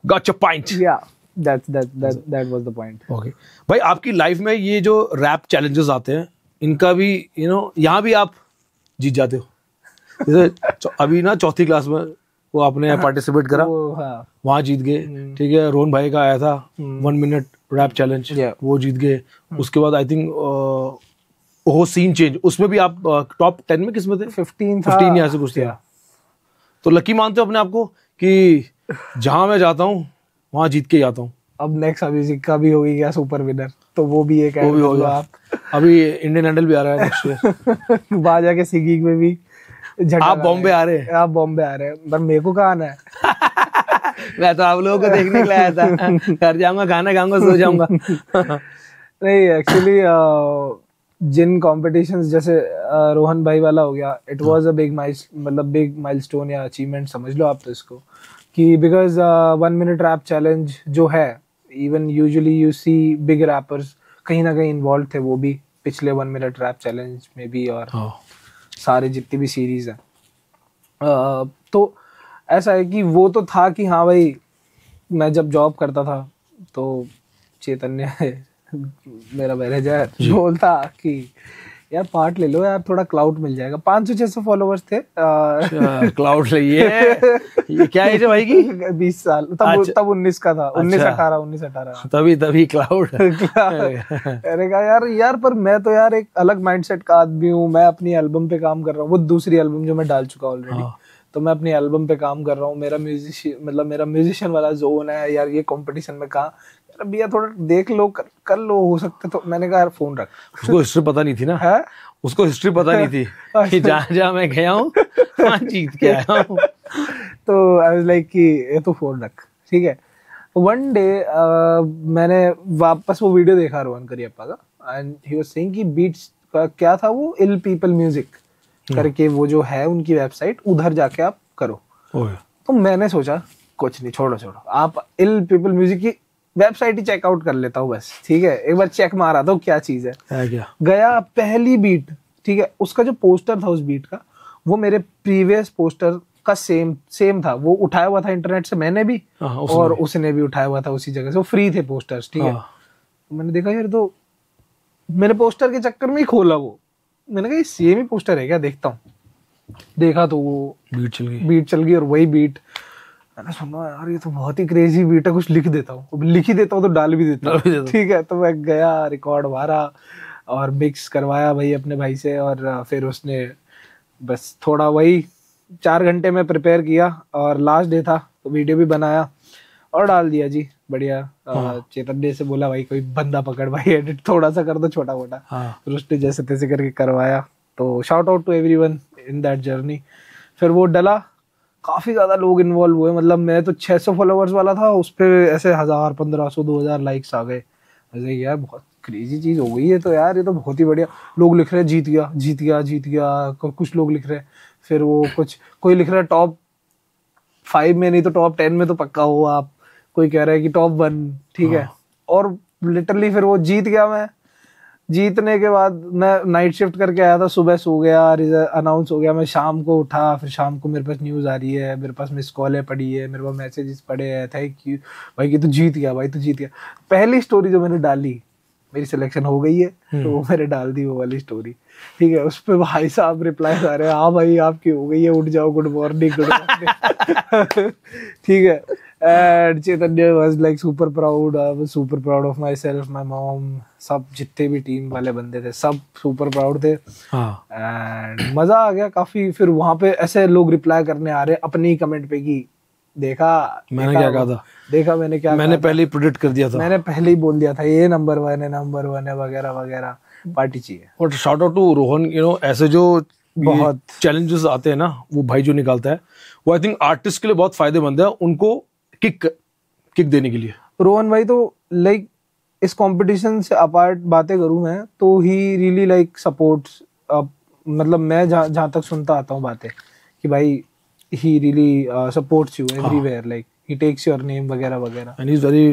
गॉट योर पॉइंट। या that was the point. Okay भाई, आपकी लाइफ में ये जो रैप चैलेंजेस आते हैं, इनका भी यहाँ भी आप जीत जाते हो। जैसे अभी ना चौथी क्लास में वो आपने पार्टिसिपेट करा, वहाँ जीत गए, ठीक है। रोहन भाई का आया था 1 मिनट रैप चैलेंज, वो जीत गए। उसके बाद आई थिंक वो सीन चेंज, उसमें भी आप टॉप 10 में किस में थे? 15 यहाँ से कुछ थे। तो लकी मानते हो अपने आप को कि जहां मैं जाता हूँ वहां जीत के जाता हूँ? अब नेक्स्ट अभिषेक का भी होगी क्या सुपर विनर, तो वो भी एक वो भी हो गया। आप अभी इंडियन आइडल भी आ रहा है नेक्स्ट ईयर। वहां जाके सिंगिंग में भी आप बॉम्बे आ रहे हैं? आप बॉम्बे आ रहे हैं, पर मेरे को कहाँ आना है? मैं तो आप लोगों को देखने के लिए आया था। घर जाऊंगा, खाना खाऊंगा, सो जाऊंगा। नहीं एक्चुअली जिन कॉम्पिटिशन्स जैसे रोहन भाई वाला हो गया, it was a big big milestone या अचीवमेंट समझ लो आप तो इसको, कि बिकॉज 1 मिनट रैप चैलेंज जो है, even usually you see big rappers कहीं ना कहीं इन्वॉल्व थे, वो भी पिछले 1 मिनट रैप चैलेंज में भी, और सारे जितनी भी सीरीज हैं। तो ऐसा है कि वो तो था कि हाँ भाई, मैं जब जॉब करता था तो चैतन्य मेरा मैनेजर बोलता कि यार पार्ट ले लो यार, थोड़ा क्लाउड मिल जाएगा। 500-600 फॉलोवर्स थे। क्लाउड लिए ये क्या एज है भाई की? 20 साल। तब 19 का था। 19-18 तभी क्लाउड। अरे यार पर मैं तो यार एक अलग माइंडसेट का आदमी हूँ। मैं अपनी एल्बम पे काम कर रहा हूँ, वो दूसरी एल्बम जो मैं डाल चुका ऑलरेडी। तो मैं अपनी एल्बम पे काम कर रहा हूँ, मेरा म्यूजिशियन वाला जोन है यार। ये कंपटीशन में कहा भैया थोड़ा देख लो, कर लो, हो सकता। तो मैंने कहा यार फोन रख। उसको हिस्ट्री पता नहीं थी ना, है? उसको हिस्ट्री पता नहीं थी कि जहाँ मैं गया हूँ वहाँ जीत के आया हूँ। तो आई वाज लाइक कि ये तो फोन रख, ठीक है। वन डे मैंने वापस वो वीडियो देखा रोहन करियप्पा का, एंड ही वाज सेइंग कि बीट्स का क्या था वो, इल पीपल म्यूजिक करके वो जो है उनकी वेबसाइट, उधर जाके आप करो। तो मैंने सोचा कुछ नहीं, छोड़ो आप इल पीपल म्यूजिक की वेबसाइट ही चेकआउट कर लेता हूँ बस, ठीक है। एक बार चेक मारा था क्या चीज है क्या? गया पहली बीट, ठीक है। उसका जो पोस्टर था उस बीट का, वो मेरे प्रीवियस पोस्टर का सेम था। वो उठाया हुआ था इंटरनेट से मैंने भी, और उसने भी उठाया हुआ था उसी जगह से। वो फ्री थे पोस्टर्स, ठीक है। मैंने देखा यार, तो मैंने पोस्टर के चक्कर में ही खोला वो। मैंने कहा ये सेम ही पोस्टर है क्या, देखता हूँ। देखा तो वो बीट चल गई और वही बीट। मैंने सुना यार ये तो बहुत ही क्रेजी बीट है, कुछ लिख देता हूँ। लिख ही देता हूँ तो डाल भी देता हूँ, ठीक है। तो मैं गया, रिकॉर्ड मारा और मिक्स करवाया भाई अपने भाई से, और फिर उसने बस थोड़ा वही 4 घंटे में प्रिपेयर किया, और लास्ट डे था तो वीडियो भी बनाया और डाल दिया जी, बढ़िया। चैतन्य से बोला भाई कोई बंदा पकड़ भाई, एडिट थोड़ा सा कर दो छोटा मोटा। फिर उसने जैसे तैसे करके करवाया। तो shout out to everyone in that journey. फिर वो डला, काफी ज्यादा लोग इन्वॉल्व हुए। मतलब मैं तो 600 फॉलोवर्स वाला था, उस पे ऐसे 1000, 1500, 2000 लाइक्स आ गए। ऐसे यार बहुत क्रेजी चीज हो गई है। तो यार ये तो बहुत ही बढ़िया। लोग लिख रहे हैं जीत गया जीत गया जीत गया, कुछ लोग लिख रहे हैं। फिर वो कोई लिख रहा है टॉप 5 में, नहीं तो टॉप 10 में तो पक्का हो आप। कोई कह रहा है कि टॉप 1, ठीक है। और लिटरली फिर वो जीत गया। मैं जीतने के बाद मैं नाइट शिफ्ट करके आया था, सुबह सो गया, अनाउंस हो गया। मैं शाम को उठा, फिर शाम को मेरे पास न्यूज़ आ रही है, मेरे पास मिस कॉलें पड़ी है, मेरे पास मैसेजेस पड़े हैं, थैंक यू भाई कि तू जीत गया, भाई तू जीत गया। पहली स्टोरी जो मैंने डाली, मेरी सिलेक्शन हो गई है, तो वो मैंने डाल दी वो वाली स्टोरी, ठीक है। उस पर भाई साहब रिप्लाई आ रहे हैं, हाँ भाई आपकी हो गई है, उठ जाओ, गुड मॉर्निंग गुड मॉर्निंग। ठीक है। And Chaitanya was like super proud. I was super proud of myself, my mom, सब जितने भी टीम वाले बंदे थे सब super proud थे। And मजा आ गया काफी। फिर वहाँ पे ऐसे लोग रिप्लाई करने आ रहे अपनी कमेंट पे कि देखा मैंने क्या कहा था, देखा मैंने पहले ही प्रेडिक्ट कर दिया था, मैंने पहले ही बोल दिया था ये नंबर 1 है वगैरह वगैरह, पार्टी चाहिए। और शाउट आउट टू रोहन, ऐसे जो बहुत चैलेंजेस आते हैं ना, वो भाई जो निकालता है, वो आई थिंक आर्टिस्ट के लिए बहुत फायदेमंद है, उनको किक देने के लिए। रोहन भाई तो लाइक इस कंपटीशन से अपार्ट बातें करूं मैं तो ही रियली लाइक सपोर्ट्स। मतलब मैं जहाँ तक सुनता आता हूँ बातें कि भाई he really supports you everywhere, like he takes your name वगैरह वगैरह, and he's very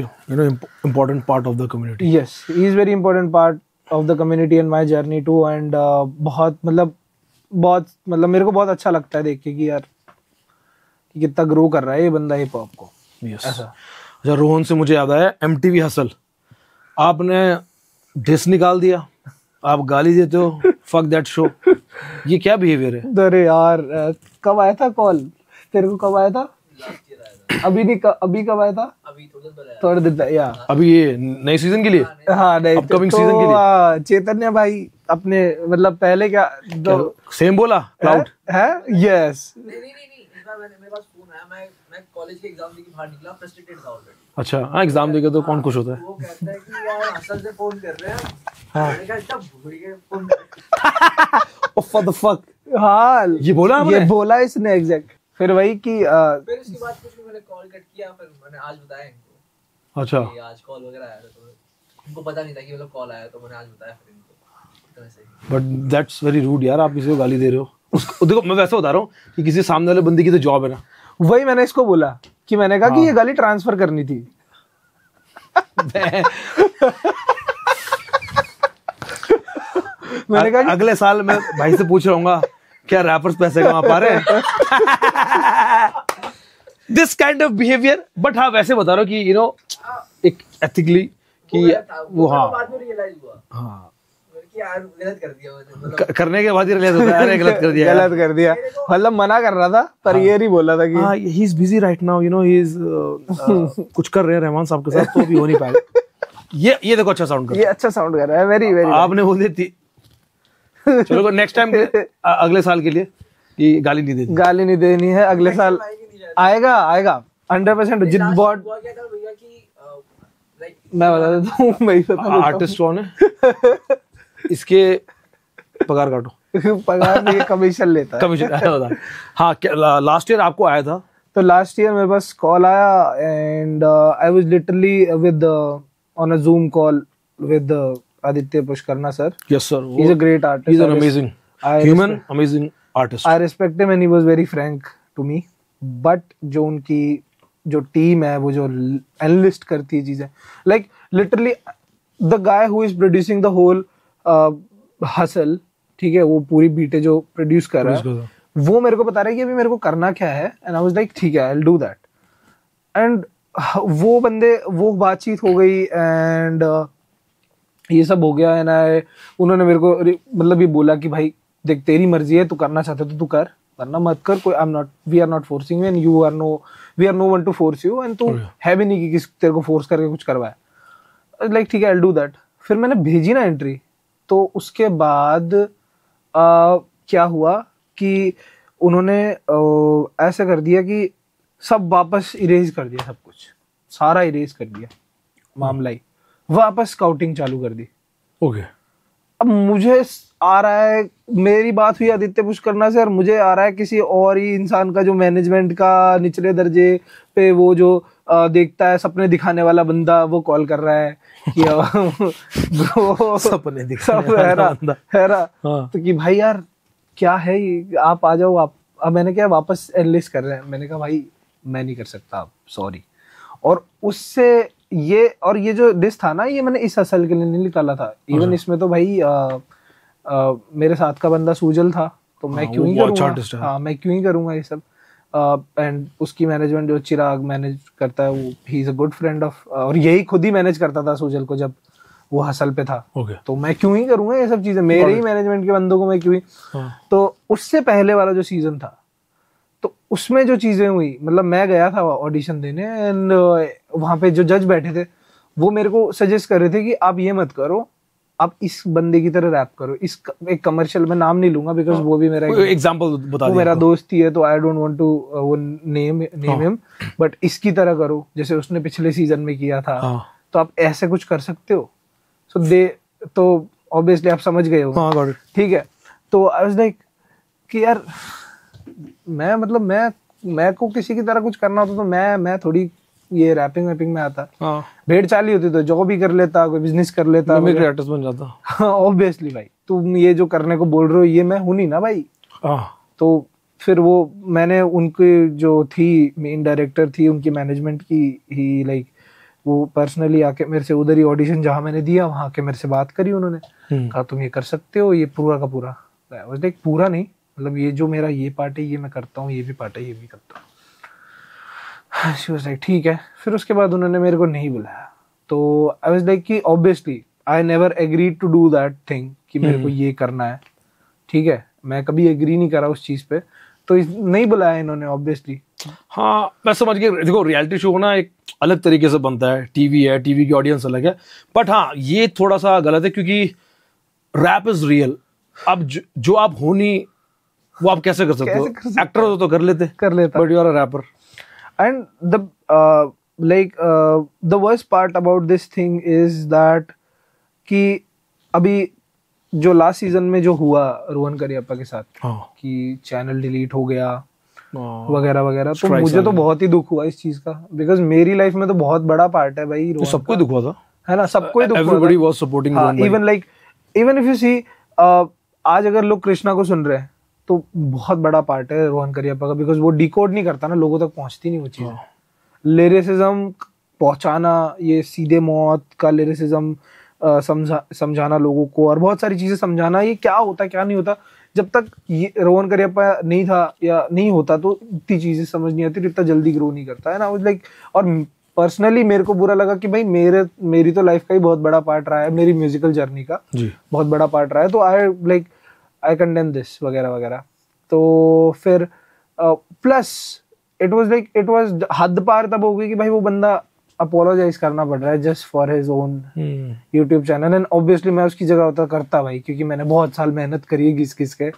important part of the community. Yes, he is very important part of the community and my journey too. And बहुत मतलब मेरे को बहुत अच्छा लगता है देख के कि यार कि कितना ग्रो कर रहा है ये बंदा हिप हॉप को। Yes. अच्छा, रोहन से मुझे याद आया MTV हसल, आपने डिस निकाल दिया, आप गाली देते हो, फक दैट शो, ये क्या बिहेवियर है? अरे यार कब आया था कॉल तेरे को, कब आया था? अभी नहीं, अभी कब आया था? अभी थोड़े दिन पहले या अभी ये नए सीजन के लिए? हाँ नहीं अपकमिंग सीजन के लिए चैतन्य भाई अपने मतलब पहले क्या सेम बोला क्लाउड है? यस नहीं इस बार मेरे पास फोन आया, मैं कॉलेज के एग्जाम देके बाहर निकला, फ्रस्ट्रेटेड था ऑलरेडी। अच्छा हाँ, एग्जाम देके तो कौन खुश होता है? वो कहता है कि यार असल से फोन कर रहे हैं। हाँ। मैंने कहा इतना भूल के फोन कर Oh, for the fuck, हाँ ये बोला हमने? ये बोला इसने एग्जैक्ट। फिर वही कि फिर उसके बाद कुछ नहीं, मैंने कॉल कट किया, फिर मैंने आज बताया इनको अच्छा कि आज कॉल वगैरह आया था, तो इनको पता नहीं था कि मतलब कॉल आया, तो मैंने आज बताया फिर इनको। इतना सही। बट दैट्स वेरी रूड यार, आप किसी को गाली दे रहे हो। उसको देखो, मैं वैसे बता रहा हूँ कि किसी सामने वाले बंदे की तो जॉब है ना। वही मैंने इसको बोला कि मैंने कहा कि ये गाली ट्रांसफर करनी थी। मैंने कहा अगले साल मैं भाई से पूछ रहूंगा क्या रैपर्स पैसे कमा पा रहे हैं? This kind of behaviour. But हाँ वैसे बता रहा हूँ कि एक एथिकली कि वो हाँ बाद में रियलाइज हुआ हाँ कि यार गलत कर दिया मैंने, मतलब करने के बाद ही रियलाइज होता है अरे गलत कर दिया यार। गलत कर दिया, मतलब मना कर रहा था पर ये नहीं बोला था कि हाँ he is busy right now, he is कुछ कर रहे हैं रहमान साहब के साथ, तो अभी हो नहीं पाएगा। ये देखो अच्छा साउंड कर, ये अच्छा साउंड कर रहा है, वेरी वेरी। आपने बोल दी थी। चलो नेक्स्ट टाइम अगले साल के लिए ये गाली नहीं देनी। गाली नहीं देनी है अगले साल। आएगा आएगा 100%। जिद बॉट हुआ क्या था भैया कि लाइक मैं बता देता हूँ, मैं ही बता देता आर्टिस्ट कौन है? इसके पगार काटो। हूँ। पगार नहीं, कमीशन लेता है। कमीशन। हाँ लास्ट ईयर आपको आया था? तो लास्ट ईयर मेरे पास कॉल आया and I was literally with on a Zoom call with Aditya Pushkarna sir. Yes sir, he is a great artist, he is an amazing human, amazing artist. I respect him and he was very frank to me. But जो उनकी जो team है, वो जो analyst करती है चीजें, like literally the guy who is producing the whole hustle, ठीक है, वो पूरी बीटें जो प्रोड्यूस कर रहा है, वो मेरे को बता रहा है कि अभी मेरे को करना क्या है। एंड आई वाज लाइक ठीक है, I will do that. And वो बंदे, वो बातचीत हो गई एंड ये सब हो गया। एंड उन्होंने मेरे को मतलब ये बोला कि भाई देख तेरी मर्जी है, तू करना चाहते तो तू कर, वरना मत कर। कोई we are not forcing you and we are no one to force you. And तू है भी नहीं कि किसी तेरे को फोर्स करके कुछ करवाए। लाइक ठीक है, आई विल डू दैट। फिर मैंने भेजी ना एंट्री, तो उसके बाद क्या हुआ कि उन्होंने ऐसा कर दिया कि सब वापस इरेज कर दिया, सब कुछ सारा इरेज कर दिया, मामला ही वापस स्काउटिंग चालू कर दी। ओके। अब मुझे आ रहा है, मेरी बात हुई आदित्य पुष्करना से और मुझे आ रहा है किसी और ही इंसान का, जो मैनेजमेंट का निचले दर्जे पे वो जो देखता है सपने दिखाने वाला बंदा, वो कॉल कर रहा है कि ब्रो सपने दिखाने सब वाला बंदा। है ना। हाँ। तो कि भाई यार क्या है ये, आप आ जाओ आप। अब मैंने क्या वापस एनालिस्ट कर रहे हैं, मैंने कहा भाई मैं नहीं कर सकता, आप सॉरी। और उससे ये जो डिश था ना, ये मैंने इस असल के लिए नहीं निकाला था। इवन इसमें तो भाई मेरे साथ का बंदा सूजल था, तो मैं क्यों ही करूँगा। हाँ, मैं क्यों ही करूँगा ये सब। एंड उसकी मैनेजमेंट जो चिराग मैनेज करता है, वो ही is a good friend of, और यही खुद ही मैनेज करता था सूजल को जब वो हसल पे था। तो मैं क्यों ही करूँगा ये सब चीजें, मेरे ही मैनेजमेंट के बंदों को मैं क्यों ही। तो उससे पहले वाला जो सीजन था, तो उसमें जो चीजें हुई, मतलब मैं गया था ऑडिशन देने एंड वहां पे जो जज बैठे थे, वो मेरे को सजेस्ट कर रहे थे कि आप ये मत करो, आप इस बंदे की तरह रैप करो। इस एक कमर्शियल, में नाम नहीं लूंगा बिकॉज वो भी मेरा एग्जांपल बता, वो मेरा दोस्त ही है, तो आई डोंट वांट टू वो नेम हिम, बट इसकी तरह करो जैसे उसने पिछले सीजन में किया था। तो आप ऐसे कुछ कर सकते हो। तो ऑब्वियसली आप समझ गए हो, ठीक है। तो आई वाज लाइक कि यार मैं को किसी की तरह कुछ करना होता तो मैं थोड़ी ये रैपिंग वैपिंग में आता। भेड़ चाली होती तो जॉब भी कर लेता, कोई बिजनेस कर लेता, आर्टिस्ट बन जाता। ऑब्वियसली भाई, तुम ये जो करने को बोल रहे हो, ये मैं हूं नहीं ना भाई। तो फिर वो मैंने उनकी जो थी मेन डायरेक्टर थी, उनकी मैनेजमेंट की ही, लाइक वो पर्सनली आके मेरे से उधर ही ऑडिशन जहाँ मैंने दिया वहाँ आके मेरे से बात करी उन्होंने। कहा तुम ये कर सकते हो, ये पूरा का पूरा। लाइक पूरा नहीं, मतलब ये जो मेरा ये पार्ट है ये मैं करता हूँ, ये भी पार्ट है ये भी करता हूँ। शी वाज लाइक ठीक है। फिर उसके बाद उन्होंने मेरे को नहीं बुलाया। तो आई वाज लाइक कि obviously I never agree to do that thing कि मेरे को ये करना है, ठीक है, मैं कभी एग्री नहीं करा उस चीज पे, तो नहीं बुलाया इन्होंने ऑब्वियसली। हाँ मैं समझ गया। देखो रियलिटी शो ना एक अलग तरीके से बनता है, टीवी है, टीवी की ऑडियंस अलग है, बट हाँ ये थोड़ा सा गलत है क्योंकि रैप इज रियल। अब जो आप हो नहीं वो आप कैसे कर सकते हो? एक्टर हो तो कर लेता, but you are a rapper. And the the worst part about this thing is that कि अभी जो लास्ट सीजन में जो हुआ रोहन करियप्पा के साथ, कि चैनल डिलीट हो गया वगैरह वगैरह, तो मुझे तो बहुत ही दुख हुआ इस चीज का, बिकॉज मेरी लाइफ में तो बहुत बड़ा पार्ट है भाई रोहन। सबको दुख हुआ था, है ना, सबको ही दुख हुआ था। एवरीबॉडी वाज सपोर्टिंग रोहन भाई। इवन इफ यू सी, आज अगर लोग कृष्णा को सुन रहे हैं तो बहुत बड़ा पार्ट है रोहन करियप्पा का, बिकॉज वो डिकोड नहीं करता ना, लोगों तक पहुंचती नहीं वो चीज। लिरिसिज्म पहुंचाना, ये सीधे मौत का लिरिसिज्म समझाना लोगों को, और बहुत सारी चीजें समझाना, ये क्या होता क्या नहीं होता। जब तक ये रोहन करियप्पा नहीं था या नहीं होता तो इतनी चीजें समझ नहीं आती, इतना जल्दी ग्रो नहीं करता है ना, लाइक। और पर्सनली मेरे को बुरा लगा कि भाई मेरी तो लाइफ का ही बहुत बड़ा पार्ट रहा है, मेरी म्यूजिकल जर्नी का बहुत बड़ा पार्ट रहा है, तो आई कंडेम दिस वगैरह वगैरह। तो फिर प्लस इट वाज हद पार तब हो गई कि भाई वो बंदा अपोलोजाइज करना पड़ रहा है just for his own YouTube channel, and obviously मैं उसकी जगह होता करता भाई, क्योंकि मैंने बहुत साल मेहनत करी है घिस घिस के,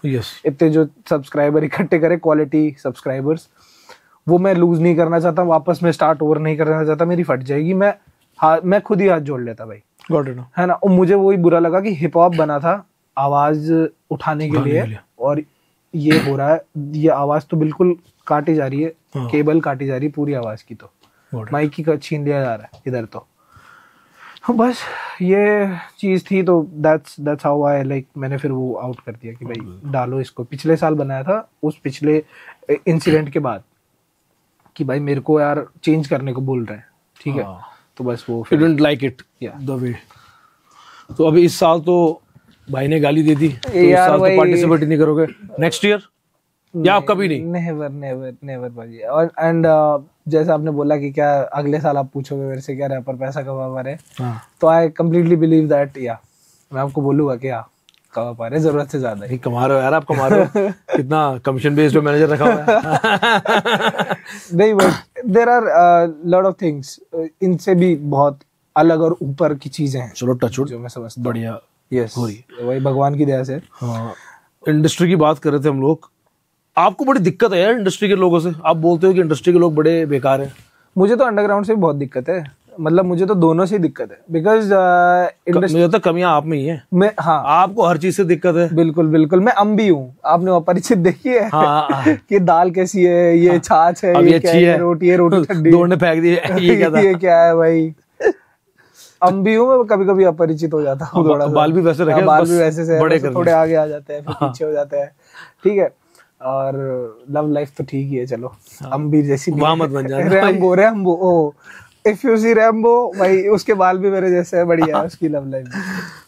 इतने जो सब्सक्राइबर इकट्ठे करे, क्वालिटी सब्सक्राइबर्स, वो मैं लूज नहीं करना चाहता, वापस में स्टार्ट ओवर नहीं करना चाहता, मेरी फट जाएगी, मैं खुद ही हाथ जोड़ लेता भाई, है ना। और मुझे वही बुरा लगा कि हिप हॉप बना था आवाज उठाने के लिए, और ये हो रहा है, ये आवाज तो बिल्कुल काटी जा रही है, केबल काटी जा रही है पूरी आवाज की, तो माइक की छीन लिया जा रहा है इधर, तो बस ये चीज थी। तो दैट्स हाउ आई मैंने फिर वो आउट कर दिया कि भाई डालो इसको। पिछले साल बनाया था, उस पिछले इंसिडेंट के बाद, कि भाई मेरे को यार चेंज करने को बोल रहे हैं, ठीक है, तो बस वो You didn't like it the way। तो अभी इस साल तो भाई ने गाली दे दी, तो इस साल तो पार्टिसिपेट नहीं करोगे नेक्स्ट ईयर, या आप कभी नहीं? नेवर भाई। और एंड जैसे आपने बोला कि क्या अगले साल आप पूछोगे मेरे से क्या रैपर पैसा कमा पा रहे, तो आई कम्प्लीटली बिलीव दैट, या मैं आपको बोलूंगा कि कमा पा रहे, जरूरत से ज्यादा ही कमा रहे हो यार, आप कमा रहे हो। कितना कमीशन बेस्ड मैनेजर रखा हुआ है। नहीं, but there are lot of things, इनसे भी बहुत अलग और ऊपर की चीजें हैं। चलो टचवुड, जो मैं समझता बढ़िया यस हो रही, वही भगवान की दया से। हाँ, इंडस्ट्री की बात कर रहे थे हम लोग, आपको बड़ी दिक्कत है यार इंडस्ट्री के लोगों से? आप बोलते हो कि इंडस्ट्री के लोग बड़े बेकार हैं। मुझे तो अंडरग्राउंड से भी बहुत दिक्कत है, मतलब मुझे तो दोनों से दिक्कत है, बिकॉज मुझे तो कमियां आप में ही है। मैं, हाँ, आपको हर चीज से दिक्कत है। बिल्कुल बिल्कुल, मैं अम्बी हूँ। आपने अपरिचित देखी है? हाँ, कि दाल कैसी है, ये छाछ है, ये अच्छी है, रोटी ठंडी, दौड़ ने फेंक दी, ये क्या था? ये क्या है भाई? अम्बी हूँ मैं, कभी कभी अपरिचित हो जाता हूँ थोड़ा। बाल भी वैसे रखे, बाल भी वैसे से बड़े थोड़े आगे आ जाते हैं, फिर पीछे हो जाते हैं, ठीक है। और लव लाइफ तो ठीक ही है, चलो अम्बी जैसी वहां मत बन जाना। Rambo oh if you see Rambo भाई, उसके बाल भी मेरे जैसे है, बढ़िया है उसकी लव लाइफ।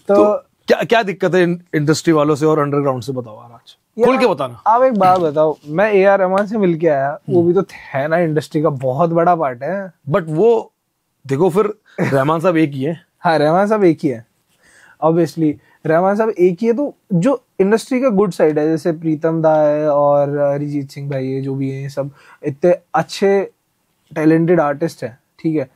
तो क्या दिक्कत है इंडस्ट्री वालों से और अंडरग्राउंड से? बताओ आज, खुल के बताना। आप एक बात बताओ, मैं AR रहमान से मिलके आया, वो भी तो है ना इंडस्ट्री का बहुत बड़ा पार्ट है, बट वो देखो फिर रहमान साहब एक ही है। हाँ, रहमान साहब एक ही है, ऑब्वियसली रहमान साहब एक ही है। तो जो इंडस्ट्री का गुड साइड है, जैसे प्रीतम दा है और अरिजीत सिंह भाई है, जो भी है, सब इतने अच्छे टैलेंटेड आर्टिस्ट हैं, ठीक है।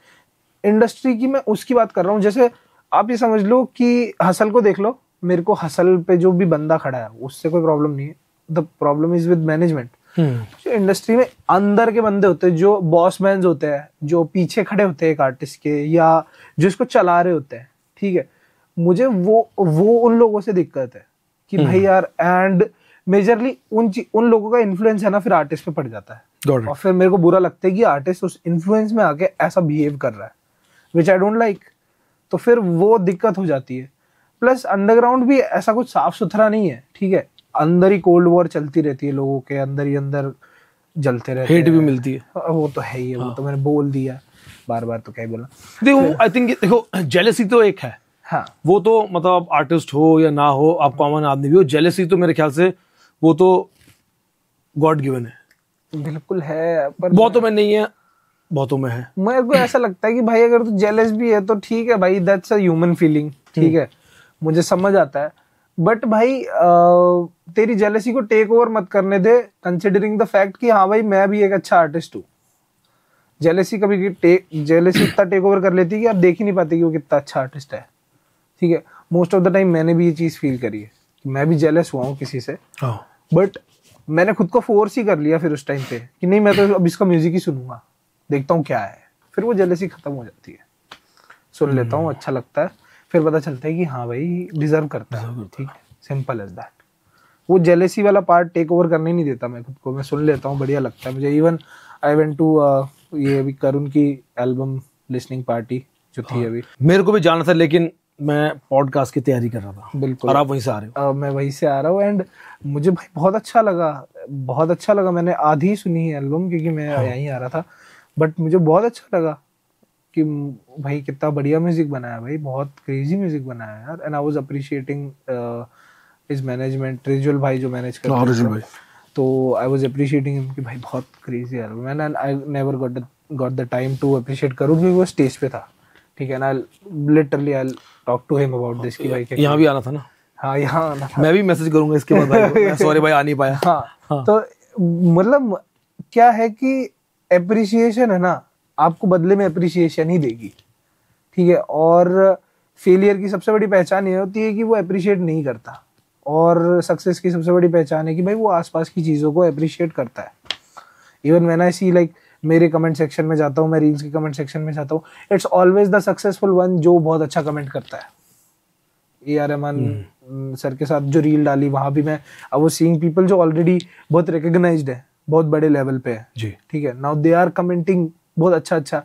इंडस्ट्री की मैं उसकी बात कर रहा हूँ, जैसे आप ये समझ लो कि हसल को देख लो, मेरे को हसल पे जो भी बंदा खड़ा है उससे कोई प्रॉब्लम नहीं है, the problem is with management. जो इंडस्ट्री में अंदर के बंदे होते हैं, जो बॉस मैन्स होते हैं, जो पीछे खड़े होते हैं एक आर्टिस्ट के, या जो इसको चला रहे होते हैं, ठीक है, मुझे वो उन लोगों से दिक्कत है कि भाई यार, एंड मेजरली उन लोगों का इन्फ्लुएंस है ना, फिर आर्टिस्ट पे पड़ जाता है, और फिर मेरे को बुरा लगता है कि आर्टिस्ट उस इन्फ्लुएंस में आके ऐसा बिहेव कर रहा है, विच आई डोंट लाइक। तो फिर वो दिक्कत हो जाती है। प्लस अंडरग्राउंड भी ऐसा कुछ साफ सुथरा नहीं है, ठीक है, अंदर ही कोल्ड वॉर चलती रहती है, लोगों के अंदर ही अंदर जलते रहते हैं, हेट भी मिलती है, वो तो है ही है। वो तो मैंने बोल दिया बार बार, तो क्या बोला। देखो आई थिंक, देखो जेलसी तो एक है, हाँ, वो तो मतलब आर्टिस्ट हो या ना हो, आप कॉमन आदमी भी हो, जेलसी तो मेरे ख्याल से वो तो गॉड गिवन है। बिल्कुल है, पर बहुत तो मैं नहीं है, बहुतों में है। मेरे को ऐसा लगता है कि भाई अगर तू जेलस भी है तो ठीक है भाई, दैट्स अ ह्यूमन फीलिंग, ठीक है, मुझे समझ आता है। बट भाई तेरी जेलसी को टेक ओवर मत करने दे, कंसिडरिंग द फैक्ट कि हाँ भाई मैं भी एक अच्छा आर्टिस्ट हूँ। जेलसी जेलसी इतना टेक ओवर कर लेती है कि आप देख ही नहीं पाते कि वो कितना अच्छा आर्टिस्ट है, ठीक है। मोस्ट ऑफ द टाइम मैंने भी ये चीज फील करी है कि मैं भी जेलस हुआ हूँ किसी से, बट मैंने खुद को फोर्स ही कर लिया फिर उस टाइम पे कि नहीं मैं तो अब इसका म्यूजिक ही सुनूंगा, देखता हूँ क्या है। फिर वो जेलसी खत्म हो जाती है, सुन लेता हूँ, अच्छा लगता है, फिर पता चलता है कि हाँ भाई डिजर्व करता है, ठीक है, सिंपल एज दैट। वो जेलसी वाला पार्ट टेक ओवर करने नहीं देता मैं खुद को, मैं सुन लेता हूँ, बढ़िया लगता है मुझे। इवन आई वेंट टू ये अभी करुण की एल्बम लिसनिंग पार्टी जो थी अभी, मेरे को भी जाना था लेकिन मैं पॉडकास्ट की तैयारी कर रहा था। बिल्कुल। और आप वहीं से आ रहे हो? मैं वहीं से आ रहा हूँ एंड मुझे भाई बहुत अच्छा लगा, बहुत अच्छा लगा। मैंने आधी ही सुनी है एल्बम क्योंकि मैं यहीं आ रहा था, बट मुझे बहुत अच्छा लगा कि भाई कितना बढ़िया म्यूजिक बनाया भाई, बहुत क्रेजी म्यूजिक बनाया यार। And I was appreciating his management, रिजुअल भाई जो मैनेज करते हैं, रिजुअल भाई, तो आई वाज अप्रिशिएटिंग हिम कि भाई बहुत crazy album. And I never got the time to appreciate करूँ क्योंकि वो स्टेज पे था, ठीक है ना। Literally I talk to him about this कि भाई यहाँ भी आना था ना। हाँ यहाँ आना था, मैं भी मैसेज करूंगा इसके बाद भाई, सॉरी भाई आ नहीं पाया। हाँ। तो मतलब क्या है कि एप्रिसिएशन है ना, आपको बदले में एप्रिसिएशन ही देगी, ठीक है। और फेलियर की सबसे बड़ी पहचान ये होती है कि वो अप्रिशिएट नहीं करता, और सक्सेस की सबसे बड़ी पहचान है कि भाई वो आसपास की चीज़ों को अप्रिशिएट करता है। Even when I see like मेरे कमेंट सेक्शन में जाता हूँ, मैं रील्स के कमेंट सेक्शन में जाता हूँ, it's always the successful one जो बहुत अच्छा कमेंट करता है। AR रहमान सर के साथ जो रील डाली वहां भी मैं आई वाज सीइंग पीपल जो ऑलरेडी बहुत रिकॉग्नाइज्ड है, बहुत बड़े लेवल पे है जी, ठीक है। नाउ दे आर कमेंटिंग बहुत अच्छा,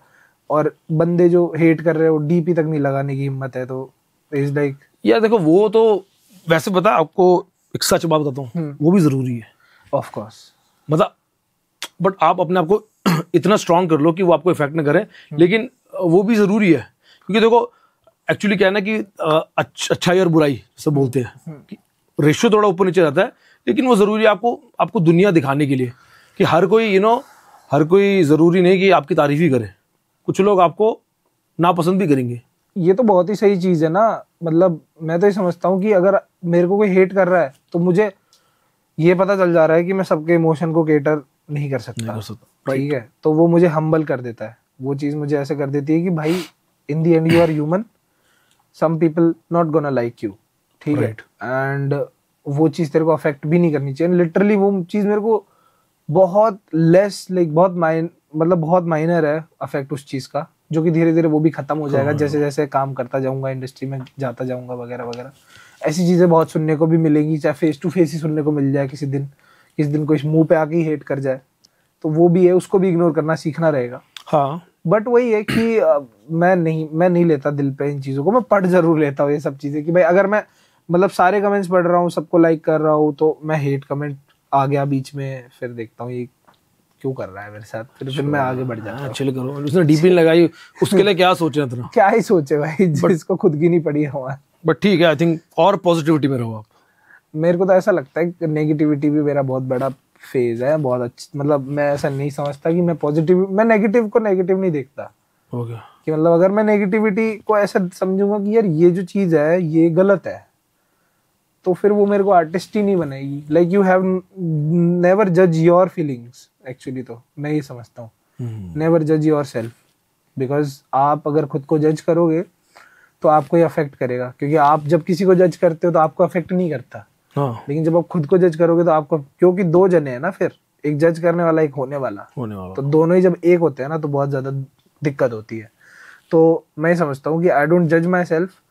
और बंदे जो हेट कर रहे हैं वो डीपी तक नहीं लगाने की हिम्मत है। तो इज लाइक यार देखो वो तो वैसे पता आपको एक सच बात बताता हूँ, वो भी जरूरी है ऑफ कोर्स, मतलब बट आप अपने आप को इतना स्ट्रांग कर लो कि वो आपको इफेक्ट ना करे, लेकिन वो भी जरूरी है। क्योंकि देखो एक्चुअली क्या है ना कि अच्छाई और बुराई सब बोलते हैं कि रेशियो थोड़ा ऊपर नीचे रहता है, लेकिन वो जरूरी है आपको दुनिया दिखाने के लिए कि हर कोई हर कोई जरूरी नहीं कि आपकी तारीफ ही करे, कुछ लोग आपको नापसंद भी करेंगे। ये तो बहुत ही सही चीज है ना। मतलब मैं तो ये समझता हूँ कि अगर मेरे को कोई हेट कर रहा है तो मुझे ये पता चल जा रहा है कि मैं सबके इमोशन को केटर नहीं कर सकता, ठीक है। तो वो मुझे हम्बल कर देता है, वो चीज मुझे ऐसे कर देती है कि भाई in the end you are human, some people not gonna like you, ठीक है। एंड वो चीज तेरे को अफेक्ट भी नहीं करनी चाहिए। लिटरली वो चीज मेरे को बहुत लेस लाइक बहुत माइनर है अफेक्ट उस चीज का, जो कि धीरे धीरे वो भी खत्म हो जाएगा जैसे जैसे काम करता जाऊंगा, इंडस्ट्री में जाता जाऊंगा वगैरह वगैरह। ऐसी चीजें बहुत सुनने को भी मिलेंगी, चाहे फेस टू फेस ही सुनने को मिल जाए, किसी दिन कोई मुंह पे आके ही हेट कर जाए, तो वो भी है, उसको भी इग्नोर करना सीखना रहेगा। हाँ, बट वही है कि मैं नहीं लेता दिल पे इन चीजों को। मैं पढ़ जरूर लेता हूँ ये सब चीजें कि भाई अगर मैं मतलब सारे कमेंट्स पढ़ रहा हूँ, सबको लाइक कर रहा हूँ, तो मैं हेट कमेंट आ गया बीच में, फिर देखता हूँ ये क्यों कर रहा है मेरे साथ, फिर मैं आगे बढ़ जाता हूँ। चिल करो, उसने डीपी लगाई, उसके लिए क्या सोचे इतना? क्या ही सोचे भाई, जिसको खुद की नहीं पड़ी है हमारा। बट ठीक है, आई थिंक और पॉजिटिविटी में रहो आप। मेरे को तो ऐसा लगता है कि नेगेटिविटी भी मेरा बहुत बड़ा फेज है, बहुत अच्छा। मतलब मैं ऐसा नहीं समझता कि मैं नेगेटिव को नेगेटिव नहीं देखता। ओके, कि मतलब अगर मैं नेगेटिविटी को ऐसा समझूंगा कि यार ये जो चीज है ये गलत है, तो फिर वो मेरे को आर्टिस्ट ही नहीं बनाएगी। लाइक यू हैव नेवर जज योर फीलिंग्स, एक्चुअली तो मैं ये समझता हूँ, नेवर जज योर सेल्फ, बिकॉज आप अगर खुद को जज करोगे तो आपको ये अफेक्ट करेगा। क्योंकि आप जब किसी को जज करते हो तो आपको अफेक्ट नहीं करता, लेकिन जब आप खुद को जज करोगे तो आपको, क्योंकि दो जने हैं ना, फिर एक जज करने वाला एक होने वाला, तो दोनों ही जब एक होते हैं ना तो बहुत ज्यादा दिक्कत होती है। तो मैं समझता हूँ कि आई डोंट जज माई सेल्फ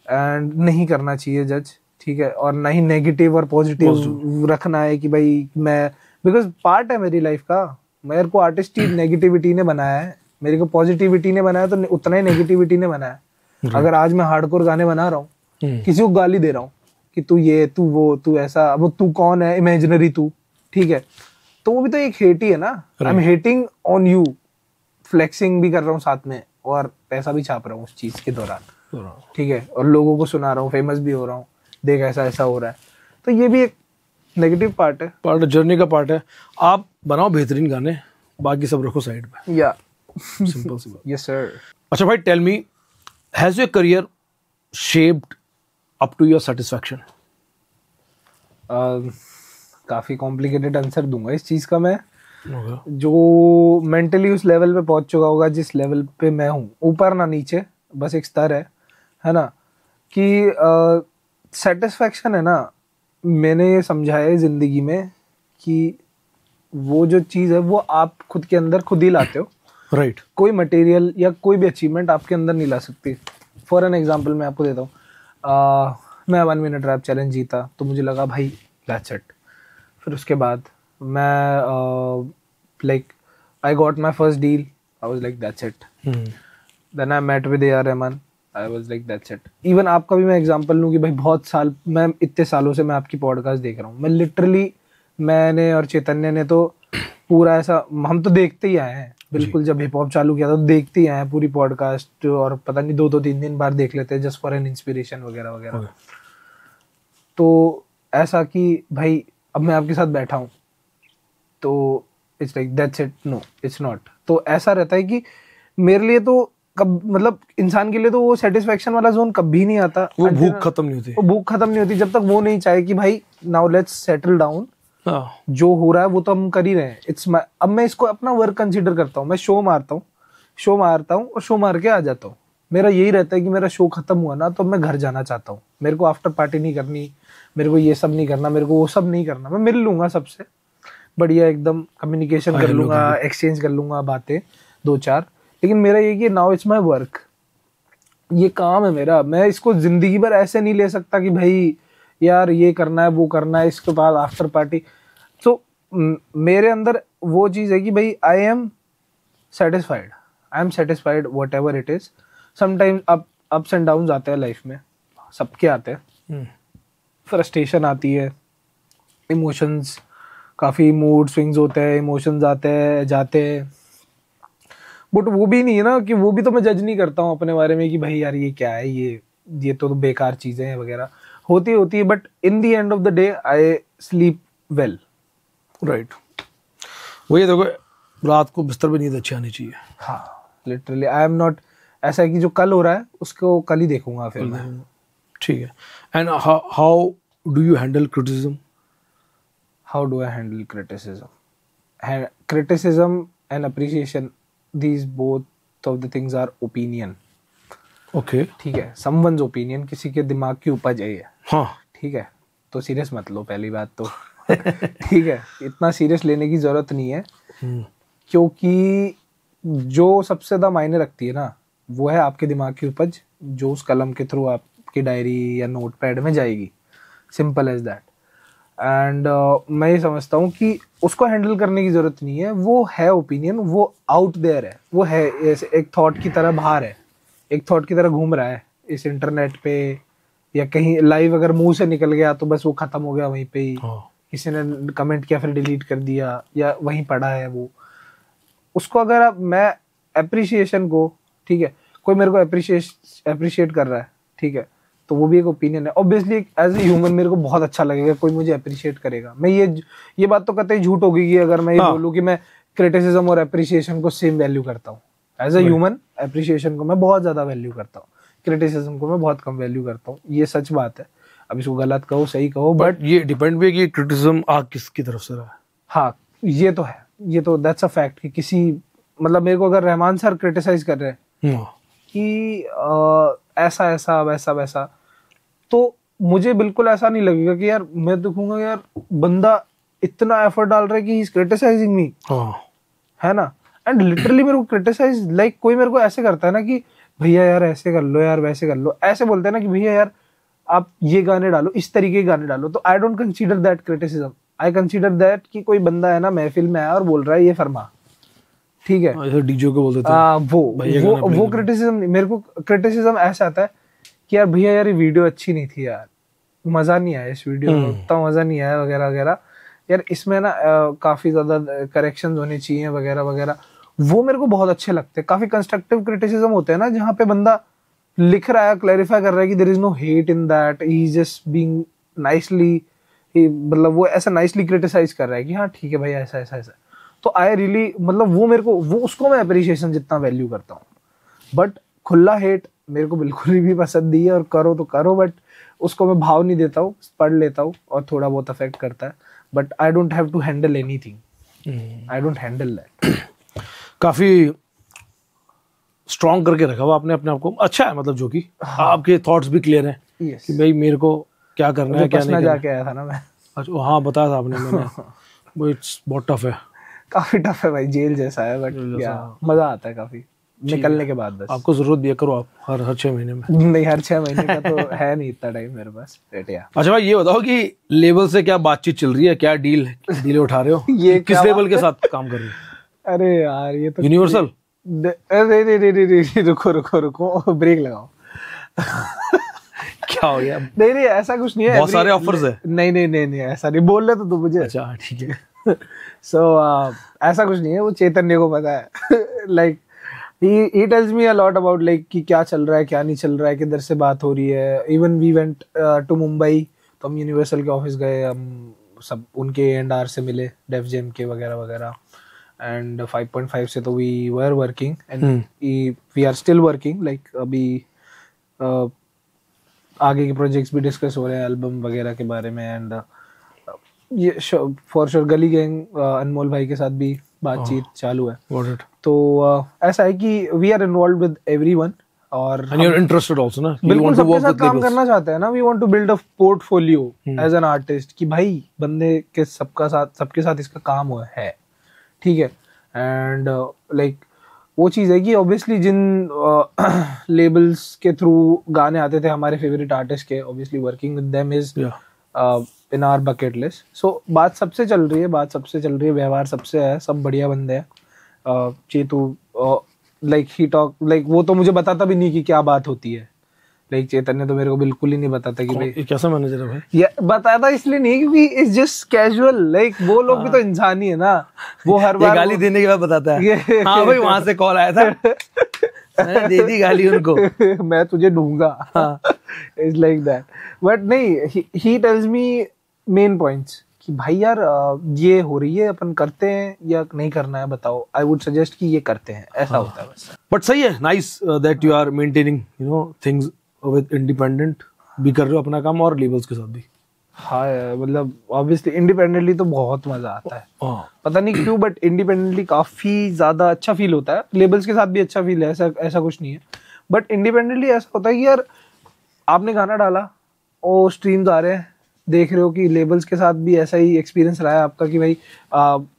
एंड नहीं करना चाहिए जज, ठीक है। और ना ही नेगेटिव और पॉजिटिव रखना है कि भाई मैं, बिकॉज पार्ट है मेरी लाइफ का। मेरे को आर्टिस्ट ही नेगेटिविटी ने बनाया है, मेरे को पॉजिटिविटी ने बनाया तो उतना ही नेगेटिविटी ने बनाया। अगर आज मैं हार्डकोर गाने बना रहा हूँ, किसी को गाली दे रहा हूँ कि तू ये, तू वो, तू ऐसा, अब तू कौन है, इमेजिनरी तू, ठीक है, तो वो भी तो एक हेट ही है ना। I am hating on you, flexing भी कर रहा हूँ साथ में और पैसा भी छाप रहा हूँ उस चीज के दौरान, ठीक है, और लोगों को सुना रहा हूँ, फेमस भी हो रहा हूँ, देख ऐसा ऐसा हो रहा है। तो ये भी एक नेगेटिव पार्ट है, जर्नी का पार्ट है। आप बनाओ बेहतरीन गाने, बाकी सब रखो साइड पे। या सिंपल सी बात। Yes sir. अच्छा भाई, tell me, has your career shaped up to your satisfaction? काफी कॉम्प्लिकेटेड आंसर दूंगा इस चीज का मैं। जो मेंटली उस लेवल पे पहुंच चुका होगा जिस लेवल पे मैं हूँ, ऊपर ना नीचे, बस एक स्तर है ना, कि सेटिस्फैक्शन है ना, मैंने ये समझा है जिंदगी में कि वो जो चीज़ है वो आप खुद के अंदर खुद ही लाते हो। राइट। कोई मटेरियल या कोई भी अचीवमेंट आपके अंदर नहीं ला सकती। फॉर एन एग्जांपल मैं आपको देता हूँ, मैं 1 मिनट रैप चैलेंज जीता तो मुझे लगा भाई दैट्स इट। फिर उसके बाद मैं like I got my first deal, I was like that's it. Then I met with AR Rahman, I was like that's it. Even आपका भी मैं एग्जांपल लूँ कि भाई बहुत साल, मैं इतने सालों से मैं आपकी पॉडकास्ट देख रहा हूँ, मैं लिटरली, मैंने और चैतन्य ने तो पूरा ऐसा, हम तो देखते ही आए हैं बिल्कुल। जब हिप हॉप चालू किया था तो देखते ही आए हैं पूरी पॉडकास्ट, और पता नहीं 2-3 बार देख लेते हैं जस्ट फॉर एन इंस्पिरेशन वगैरह वगैरह। तो ऐसा कि भाई अब मैं आपके साथ बैठा हूँ तो it's like that's it, no it's not. तो ऐसा रहता है कि मेरे लिए तो कब, मतलब इंसान के लिए तो वो सेटिस्फेक्शन वाला जोन कभी नहीं आता। वो भूख खत्म नहीं होती, वो भूख खत्म नहीं होती जब तक वो नहीं चाहे कि भाई नाउ लेट्स सेटल डाउन, जो हो रहा है वो तो हम कर ही रहे हैं। अब मैं इसको अपना वर्क कंसीडर करता हूँ। मैं शो मारता हूँ और शो मार के आ जाता हूँ। मेरा यही रहता है कि मेरा शो खत्म हुआ ना तो मैं घर जाना चाहता हूँ। मेरे को आफ्टर पार्टी नहीं करनी, मेरे को ये सब नहीं करना, मेरे को वो सब नहीं करना। मैं मिल लूंगा सबसे बढ़िया, एकदम कम्युनिकेशन कर लूंगा, एक्सचेंज कर लूंगा बातें 2-4, लेकिन मेरा ये कि नाउ इट्स माय वर्क, ये काम है मेरा। मैं इसको जिंदगी भर ऐसे नहीं ले सकता कि भाई यार ये करना है वो करना है, इसके बाद आफ्टर पार्टी। सो मेरे अंदर वो चीज़ है कि भाई I am satisfied what ever it is. Sometimes ups and downs आते हैं लाइफ में, सबके आते हैं। फ्रस्ट्रेशन आती है, इमोशंस, काफ़ी मूड स्विंग्स होते हैं, इमोशंस आते हैं जाते हैं। बट वो भी नहीं है ना कि वो भी तो मैं जज नहीं करता हूँ अपने बारे में कि भाई यार ये क्या है, ये तो बेकार चीज़ें हैं वगैरह, होती है। But in the end of the day I sleep well. Right. वही देखो, रात को बिस्तर पे नींद अच्छी आनी चाहिए। हाँ, लिटरली आई एम नॉट ऐसा है कि जो कल हो रहा है उसको कल ही देखूंगा फिर मैं। ठीक है। And how do you handle criticism? How do I handle criticism? Criticism and appreciation, these both of the things are opinion. Okay. ठीक है, someone's opinion, किसी के दिमाग की उपज है ये। हाँ। ठीक है, तो सीरियस मत लो पहली बात तो। ठीक है, इतना सीरियस लेने की जरूरत नहीं है, क्योंकि जो सबसे ज्यादा मायने रखती है ना वो है आपके दिमाग की उपज, जो उस कलम के थ्रू आपकी डायरी या नोट पैड में जाएगी। Simple as that. एंड मैं ये समझता हूँ कि उसको हैंडल करने की जरूरत नहीं है। वो है ओपिनियन, वो आउट देयर है, वो है एक थॉट की तरह बाहर है, एक थॉट की तरह घूम रहा है इस इंटरनेट पे, या कहीं लाइव अगर मुंह से निकल गया तो बस वो खत्म हो गया वहीं पे ही। किसी ने कमेंट किया फिर डिलीट कर दिया, या वहीं पड़ा है वो। उसको अगर मैं अप्रिसिएशन को, ठीक है, कोई मेरे को अप्रिशिएट कर रहा है, ठीक है, तो वो भी एक ओपिनियन है। ऑब्वियसली एज ए ह्यूमन मेरे को बहुत अच्छा लगेगा कोई मुझे अप्रिशिएट करेगा। मैं ये बात तो कतई झूठ होगी कि अगर मैं ये बोलूँ कि मैं क्रिटिसिज्म और अप्रिसिएशन को सेम वैल्यू करता हूँ। एज ए ह्यूमन अप्रिसिएशन को मैं बहुत ज्यादा वैल्यू करता हूँ, क्रिटिसिज्म को मैं बहुत कम वैल्यू करता हूँ। ये सच बात है। अब इसको गलत कहो सही कहो, बट ये डिपेंड भी है कि क्रिटिसिज्म आ किसकी तरफ से रहा है। हाँ, ये तो है, ये तो दैट्स अ फैक्ट कि किसी, मतलब मेरे को अगर रहमान सर क्रिटिसाइज कर रहे हैं कि ऐसा ऐसा वैसा वैसा, तो मुझे बिल्कुल ऐसा नहीं लगेगा कि यार मैं देखूंगा यार बंदा इतना एफर्ट डाल रहा है कि ही इज क्रिटिसाइजिंग मी, है ना। एंड लिटरली मेरे को क्रिटिसाइज लाइक कोई मेरे को ऐसे करता है ना कि भैया यार ऐसे कर लो, यार वैसे कर लो, ऐसे बोलते हैं ना कि भैया यार आप ये गाने डालो, इस तरीके के गाने डालो, तो I don't consider that criticism. I consider that कि कोई बंदा है ना महफिल में आया और बोल रहा है ये फरमा, ठीक है, डीजे को बोल देते हैं वो क्रिटिसिज्म। मेरे को क्रिटिसिज्म ऐसा आता है कि यार भैया यार ये वीडियो अच्छी नहीं थी, यार मजा नहीं आया इस वीडियो में, उतना मजा नहीं आया वगैरह वगैरह, यार इसमें ना काफी ज्यादा करेक्शंस होने चाहिए वगैरह वगैरह। वो मेरे को बहुत अच्छे लगते हैं। काफी कंस्ट्रक्टिव क्रिटिसिज्म होते हैं ना, जहाँ पे बंदा लिख रहा है, क्लैरिफाई कर रहा है कि there is no hate in that, he is just being nicely, मतलब वो ऐसा नाइसली क्रिटिसाइज कर रहा है कि हाँ ठीक है भाई ऐसा ऐसा ऐसा। तो आई रियली मतलब वो मेरे को वो उसको मैं अप्रिशिएशन जितना वैल्यू करता हूँ, बट खुला हेट मेरे को बिल्कुल भी पसंद नहीं है, और करो तो करो बट उसको मैं भाव नहीं देता हूँ, पढ़ लेता हूँ और थोड़ा बहुत अफेक्ट करता है, but I don't have to handle anything, I don't handle that. काफी स्ट्रॉन्ग करके रखा हुआ आपने अपने आप को, अच्छा है मतलब, जो कि आपके थॉट्स भी क्लियर हैं Yes. कि भाई मेरे को क्या करना है क्या नहीं करना। जाके आया था ना मैं। अच्छा हाँ बताया था आपने, मैंने वो इट्स बहुत टफ है, काफी टफ है भाई, जेल जैसा है, बट मजा आता है काफी निकलने के बाद। बस आपको जरूरत भी है, करो आप हर 6 महीने में। नहीं, हर 6 महीने का तो है नहीं इतना टाइम मेरे पास। अच्छा भाई ये बताओ कि लेबल से क्या बातचीत चल रही है, क्या डील उठा रहे हो? ये किस लेबल के साथ काम कर रहे हो? अरे यार ये तो यूनिवर्सल? अरे रुको ब्रेक लगाओ। क्या हो गया? नहीं ऐसा कुछ नहीं है, बहुत सारे ऑफर्स है। नहीं ऐसा नहीं बोल रहे तो तू मुझे। अच्छा ठीक है। सो ऐसा कुछ नहीं है, वो चैतन्य को पता है। Like he tells me a lot about like कि क्या चल रहा है क्या नहीं चल रहा है, किधर से बात हो रही है। Even we went to Mumbai, तो हम यूनिवर्सल के ऑफिस गए, हम सब उनके A&R से मिले, डेफ जेम के वगैरह वगैरह, एंड 5.5 से तो we were working and we are still working. Like अभी आगे के प्रोजेक्ट्स भी डिस्कस हो रहे हैं, एल्बम वगैरह के बारे में, एंड ये फॉर श्योर गली गैंग अनमोल भाई के साथ भी बातचीत चालू है। तो ऐसा है कि we are involve with everyone, और and you're interested also ना, बिल्कुल सबके साथ काम करना चाहते हैं ना। We want to build a portfolio as an artist, कि भाई बंदे के सबके साथ इसका काम हुआ है, ठीक है। एंड लाइक वो चीज़ है कि ऑब्वियसली जिन लेबल्स के थ्रू गाने आते थे हमारे फेवरेट आर्टिस्ट के, obviously working with them is in our bucket list. So बात सबसे चल रही है, व्यवहार सबसे है, सब बढ़िया बंदे हैं। Chetu like he talk, like वो तो मुझे बताता भी नहीं कि क्या बात होती है। लाइक चैतन्य तो मेरे को बिल्कुल ही नहीं बताता कि भाई कैसा मैनेजर है भाई। ये बताता इसलिए नहीं क्योंकि इट्स जस्ट कैजुअल, लाइक वो लोग भी तो इंसान ही है ना। वो हर बार गाली देने के बाद बताता है हाँ भाई वहां से कॉल आया था, मैंने दे दी गाली उनको, मैं तुझे दूंगा। इट्स लाइक दैट, बट नहीं, he tells me main points कि भाई यार ये हो रही है, अपन करते हैं या नहीं करना है बताओ। आई वुड सजेस्ट कि ये करते हैं, ऐसा होता है बस। बट सही है, nice that you are maintaining things with independent, भी कर रहे हो अपना काम और लेबल्स के साथ भी। हाँ मतलब ऑब्वियसली इंडिपेंडेंटली तो बहुत मजा आता है, पता नहीं क्यों, बट इंडिपेंडेंटली काफी ज्यादा अच्छा फील होता है। लेबल्स के साथ भी अच्छा फील है, ऐसा कुछ नहीं है, बट इंडिपेंडेंटली ऐसा होता है कि यार आपने गाना डाला और स्ट्रीम्स आ रहे हैं, देख रहे हो कि लेबल्स के साथ भी ऐसा ही एक्सपीरियंस रहा है आपका कि भाई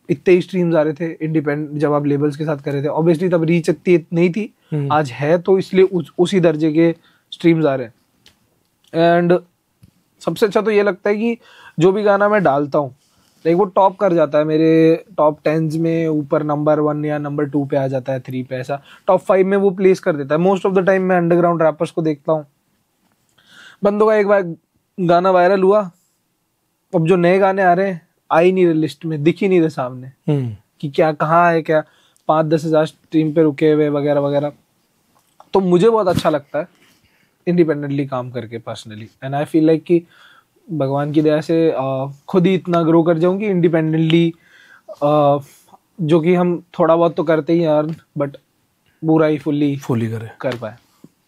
इतने ही स्ट्रीम्स आ रहे थे इंडिपेंडेंट जब आप लेबल्स के साथ कर रहे थे। ऑब्वियसली तब रीच इतनी नहीं थी, आज है तो इसलिए उसी दर्जे के स्ट्रीम्स आ रहे हैं। एंड सबसे अच्छा तो ये लगता है कि जो भी गाना मैं डालता हूँ लाइक वो टॉप कर जाता है मेरे टॉप 10 में, ऊपर नंबर 1 या नंबर 2 पे आ जाता है, 3 पे, ऐसा टॉप 5 में वो प्लेस कर देता है। मोस्ट ऑफ द टाइम मैं अंडरग्राउंड रैपर्स को देखता हूँ, बंदों का एक बार गाना वायरल हुआ, अब जो नए गाने आ रहे हैं आ ही नहीं रहे लिस्ट में, दिख ही नहीं रहे सामने कि क्या कहाँ है, क्या 5-10 हज़ार स्ट्रीम पे रुके हुए वगैरह वगैरह। तो मुझे बहुत अच्छा लगता है इंडिपेंडेंटली काम करके personally, and I feel like कि भगवान की दया से खुद ही इतना ग्रो कर जाऊं कि इंडिपेंडेंटली, जो कि हम थोड़ा बहुत तो करते ही यार, बट पूरा ही फुल्ली कर पाए।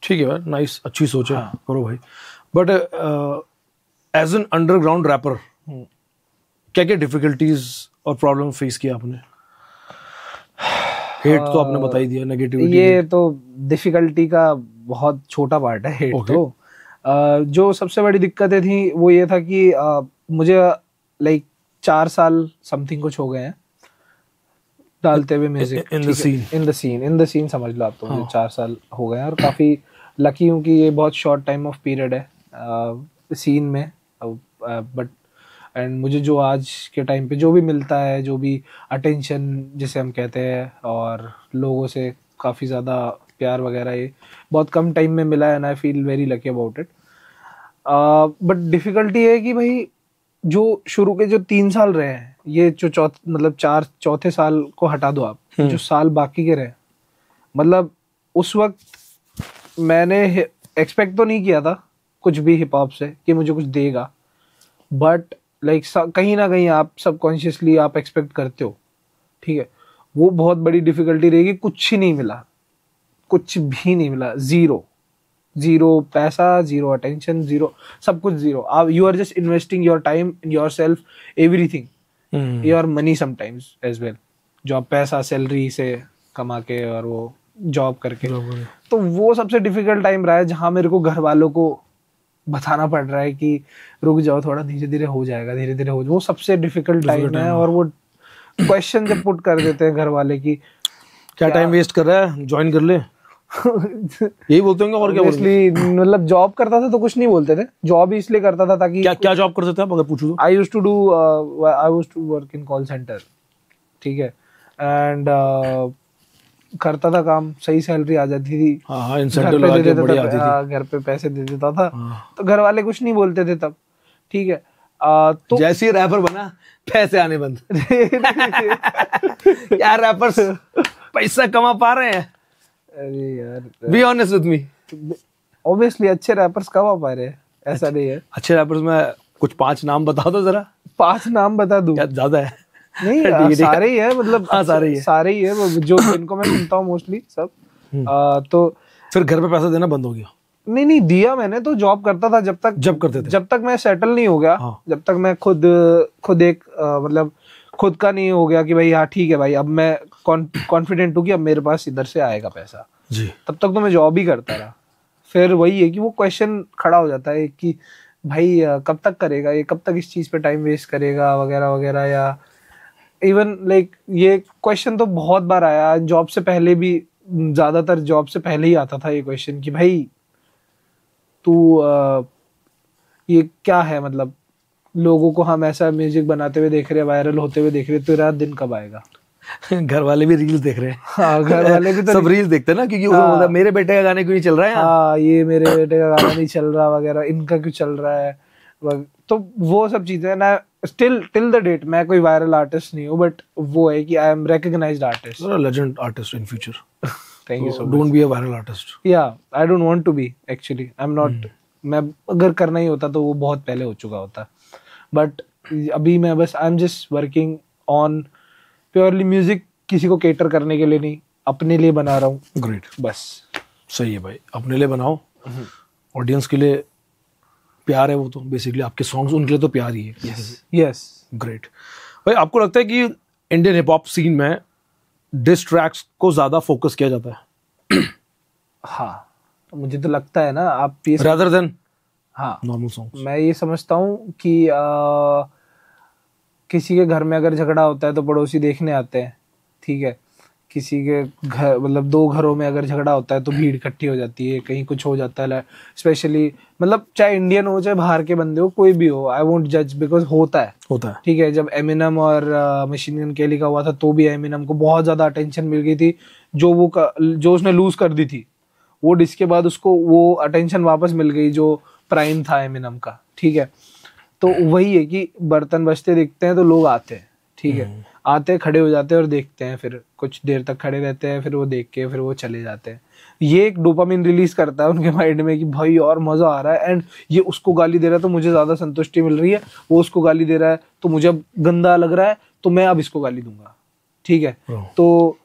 ठीक है, नाइस, अच्छी सोच है, करो भाई। But as an underground rapper क्या क्या डिफिकल्टीज और प्रॉब्लम फेस किया आपने? हेट तो आपने बता ही दिया, नेगेटिविटी ये तो डिफिकल्टी का बहुत छोटा पार्ट है, हेट तो जो सबसे बड़ी दिक्कतें थी वो ये था कि मुझे लाइक 4 साल समथिंग कुछ हो गए हैं डालते हुए म्यूजिक इन द सीन समझ लो आप, तो मुझे 4 साल हो गए हैं, और काफी लकी हूँ कि ये बहुत शॉर्ट टाइम ऑफ पीरियड है सीन में। बट एंड मुझे जो आज के टाइम पे जो भी मिलता है, जो भी अटेंशन जिसे हम कहते हैं, और लोगों से काफ़ी ज़्यादा प्यार वगैरह, ये बहुत कम टाइम में मिला है, and I feel very lucky about it. But difficulty है कि भाई जो शुरू के जो 3 साल रहे हैं, ये जो चौथे साल को हटा दो आप, जो साल बाकी के रहे, मतलब उस वक्त मैंने एक्सपेक्ट तो नहीं किया था कुछ भी हिप हॉप से कि मुझे कुछ देगा, बट लाइक कहीं ना कहीं आप सबकॉन्शियसली आप एक्सपेक्ट करते हो ठीक है, वो बहुत बड़ी डिफिकल्टी रहेगी। कुछ ही नहीं मिला, कुछ भी नहीं मिला, जीरो पैसा, जीरो अटेंशन, जीरो सब कुछ जीरो। आप you are just investing your time in yourself, everything, your money sometimes as well, जो आप पैसा सैलरी से कमा के और वो जॉब करके। तो वो सबसे डिफिकल्ट टाइम रहा है जहाँ मेरे को घर वालों को बताना पड़ रहा है कि रुक जाओ थोड़ा, धीरे धीरे हो जाएगा, धीरे धीरे हो जाएगा। वो सबसे डिफिकल्ट टाइम है। और वो क्वेश्चन जब पुट कर देते हैं घर वाले की क्या टाइम वेस्ट कर रहा है, ज्वाइन कर ले, यही बोलते होंगे और क्या बोलते? मतलब जॉब करता था तो कुछ नहीं बोलते थे, जॉब ही इसलिए करता था ताकि क्या जॉब करते थे आप अगर पूछूं तो? I used to work in call centre, ठीक है, एंड करता था काम, सही सैलरी आ जाती थी, हाँ, इंसेंटिव लगा के बढ़िया आती थी, घर पे पैसे दे देता था, तो घर वाले कुछ नहीं बोलते थे तब, ठीक है। तो जैसे ही रैपर बना पैसे आने बंद। यार रैपर्स पैसा कमा पा रहे हैं? अरे यार be honest with me, obviously अच्छे रैपर्स कमा पा रहे हैं, ऐसा नहीं है। अच्छे रैपर्स में कुछ 5 नाम बता दो जरा। 5 नाम बता दूं? ज्यादा है? नहीं सारे ही है, मतलब हाँ सारे ही है जो इनको मैं सुनता हूँ मोस्टली सब। तो फिर घर पे पैसा देना बंद हो गया? नहीं दिया मैंने तो, जॉब करता था जब तक मैं सेटल नहीं हो गया। हाँ। जब तक मैं खुद एक मतलब खुद का नहीं हो गया कि भाई हाँ ठीक है भाई, अब मैं कॉन्फिडेंट हूँ कि अब मेरे पास इधर से आएगा पैसा जी, तब तक तो मैं जॉब ही करता रहा। फिर वही है कि वो क्वेश्चन खड़ा हो जाता है कि भाई कब तक करेगा ये, कब तक इस चीज पे टाइम वेस्ट करेगा वगैरह वगैरह। या इवन लाइक ये क्वेश्चन तो बहुत बार आया, जॉब से पहले भी, ज्यादातर जॉब से पहले ही आता था ये क्वेश्चन कि भाई तू ये क्या है, मतलब लोगों को हम ऐसा म्यूजिक बनाते हुए देख रहे हैं, वायरल होते हुए देख रहे हैं, तो रात दिन कब आएगा? घर वाले भी रील्स देख रहे हैं। हाँ, घर वाले भी तो सब रील्स देखते हैं ना, क्योंकि वो मेरे बेटे का गाने क्यों नहीं चल रहा है, हाँ ये मेरे बेटे का गाना नहीं चल रहा वगैरह, इनका क्यों चल रहा है। तो वो सब चीजें ना, स्टिल टिल द डेट मैं कोई वायरल आर्टिस्ट नहीं हूँ, बट वो है कि I am recognised artist, legend artist in future. Thank you so much. Don't be a viral artist. या I don't want to be, actually I am not. मैं अगर करना ही होता तो वो बहुत पहले हो चुका होता, बट अभी मैं बस I am just working on purely music, किसी को केटर करने के लिए नहीं, अपने लिए बना रहा हूँ। ग्रेट, बस सही है भाई, अपने लिए बनाओ, ऑडियंस के लिए प्यार है वो तो बेसिकली, आपके सॉन्ग्स उनके लिए तो प्यार ही है। यस ग्रेट भाई। आपको लगता है कि इंडियन हिप हॉप सीन में डिस ट्रैक्स को ज्यादा फोकस किया जाता है? हाँ, मुझे तो लगता है ना, आप ये रादर देन हाँ नॉर्मल सॉन्ग्स। मैं ये समझता हूँ कि किसी के घर में अगर झगड़ा होता है तो पड़ोसी देखने आते हैं, ठीक है। किसी के घर, मतलब 2 घरों में अगर झगड़ा होता है तो भीड़ इकट्ठी हो जाती है, कहीं कुछ हो जाता है, स्पेशली मतलब चाहे इंडियन हो चाहे बाहर के बंदे हो, कोई भी हो, आई वोंट जज, बिकॉज होता है, ठीक है। जब एमिनम और मशीन गन केली का हुआ था तो भी एमिनम को बहुत ज्यादा अटेंशन मिल गई थी, जो उसने लूज कर दी थी, वो डिस्क के बाद उसको वो अटेंशन वापस मिल गई जो प्राइम था एमिनम का, ठीक है। तो वही है कि बर्तन बजते दिखते हैं तो लोग आते हैं, ठीक है, आते खड़े हो जाते हैं और देखते हैं, फिर कुछ देर तक खड़े रहते हैं, फिर वो देख के फिर वो चले जाते हैं। ये एक डोपामिन रिलीज करता है उनके माइंड में कि भाई और मजा आ रहा है, एंड ये उसको गाली दे रहा है तो मुझे ज्यादा संतुष्टि मिल रही है, वो उसको गाली दे रहा है तो मुझे अब गंदा लग रहा है तो मैं अब इसको गाली दूंगा, ठीक है। तो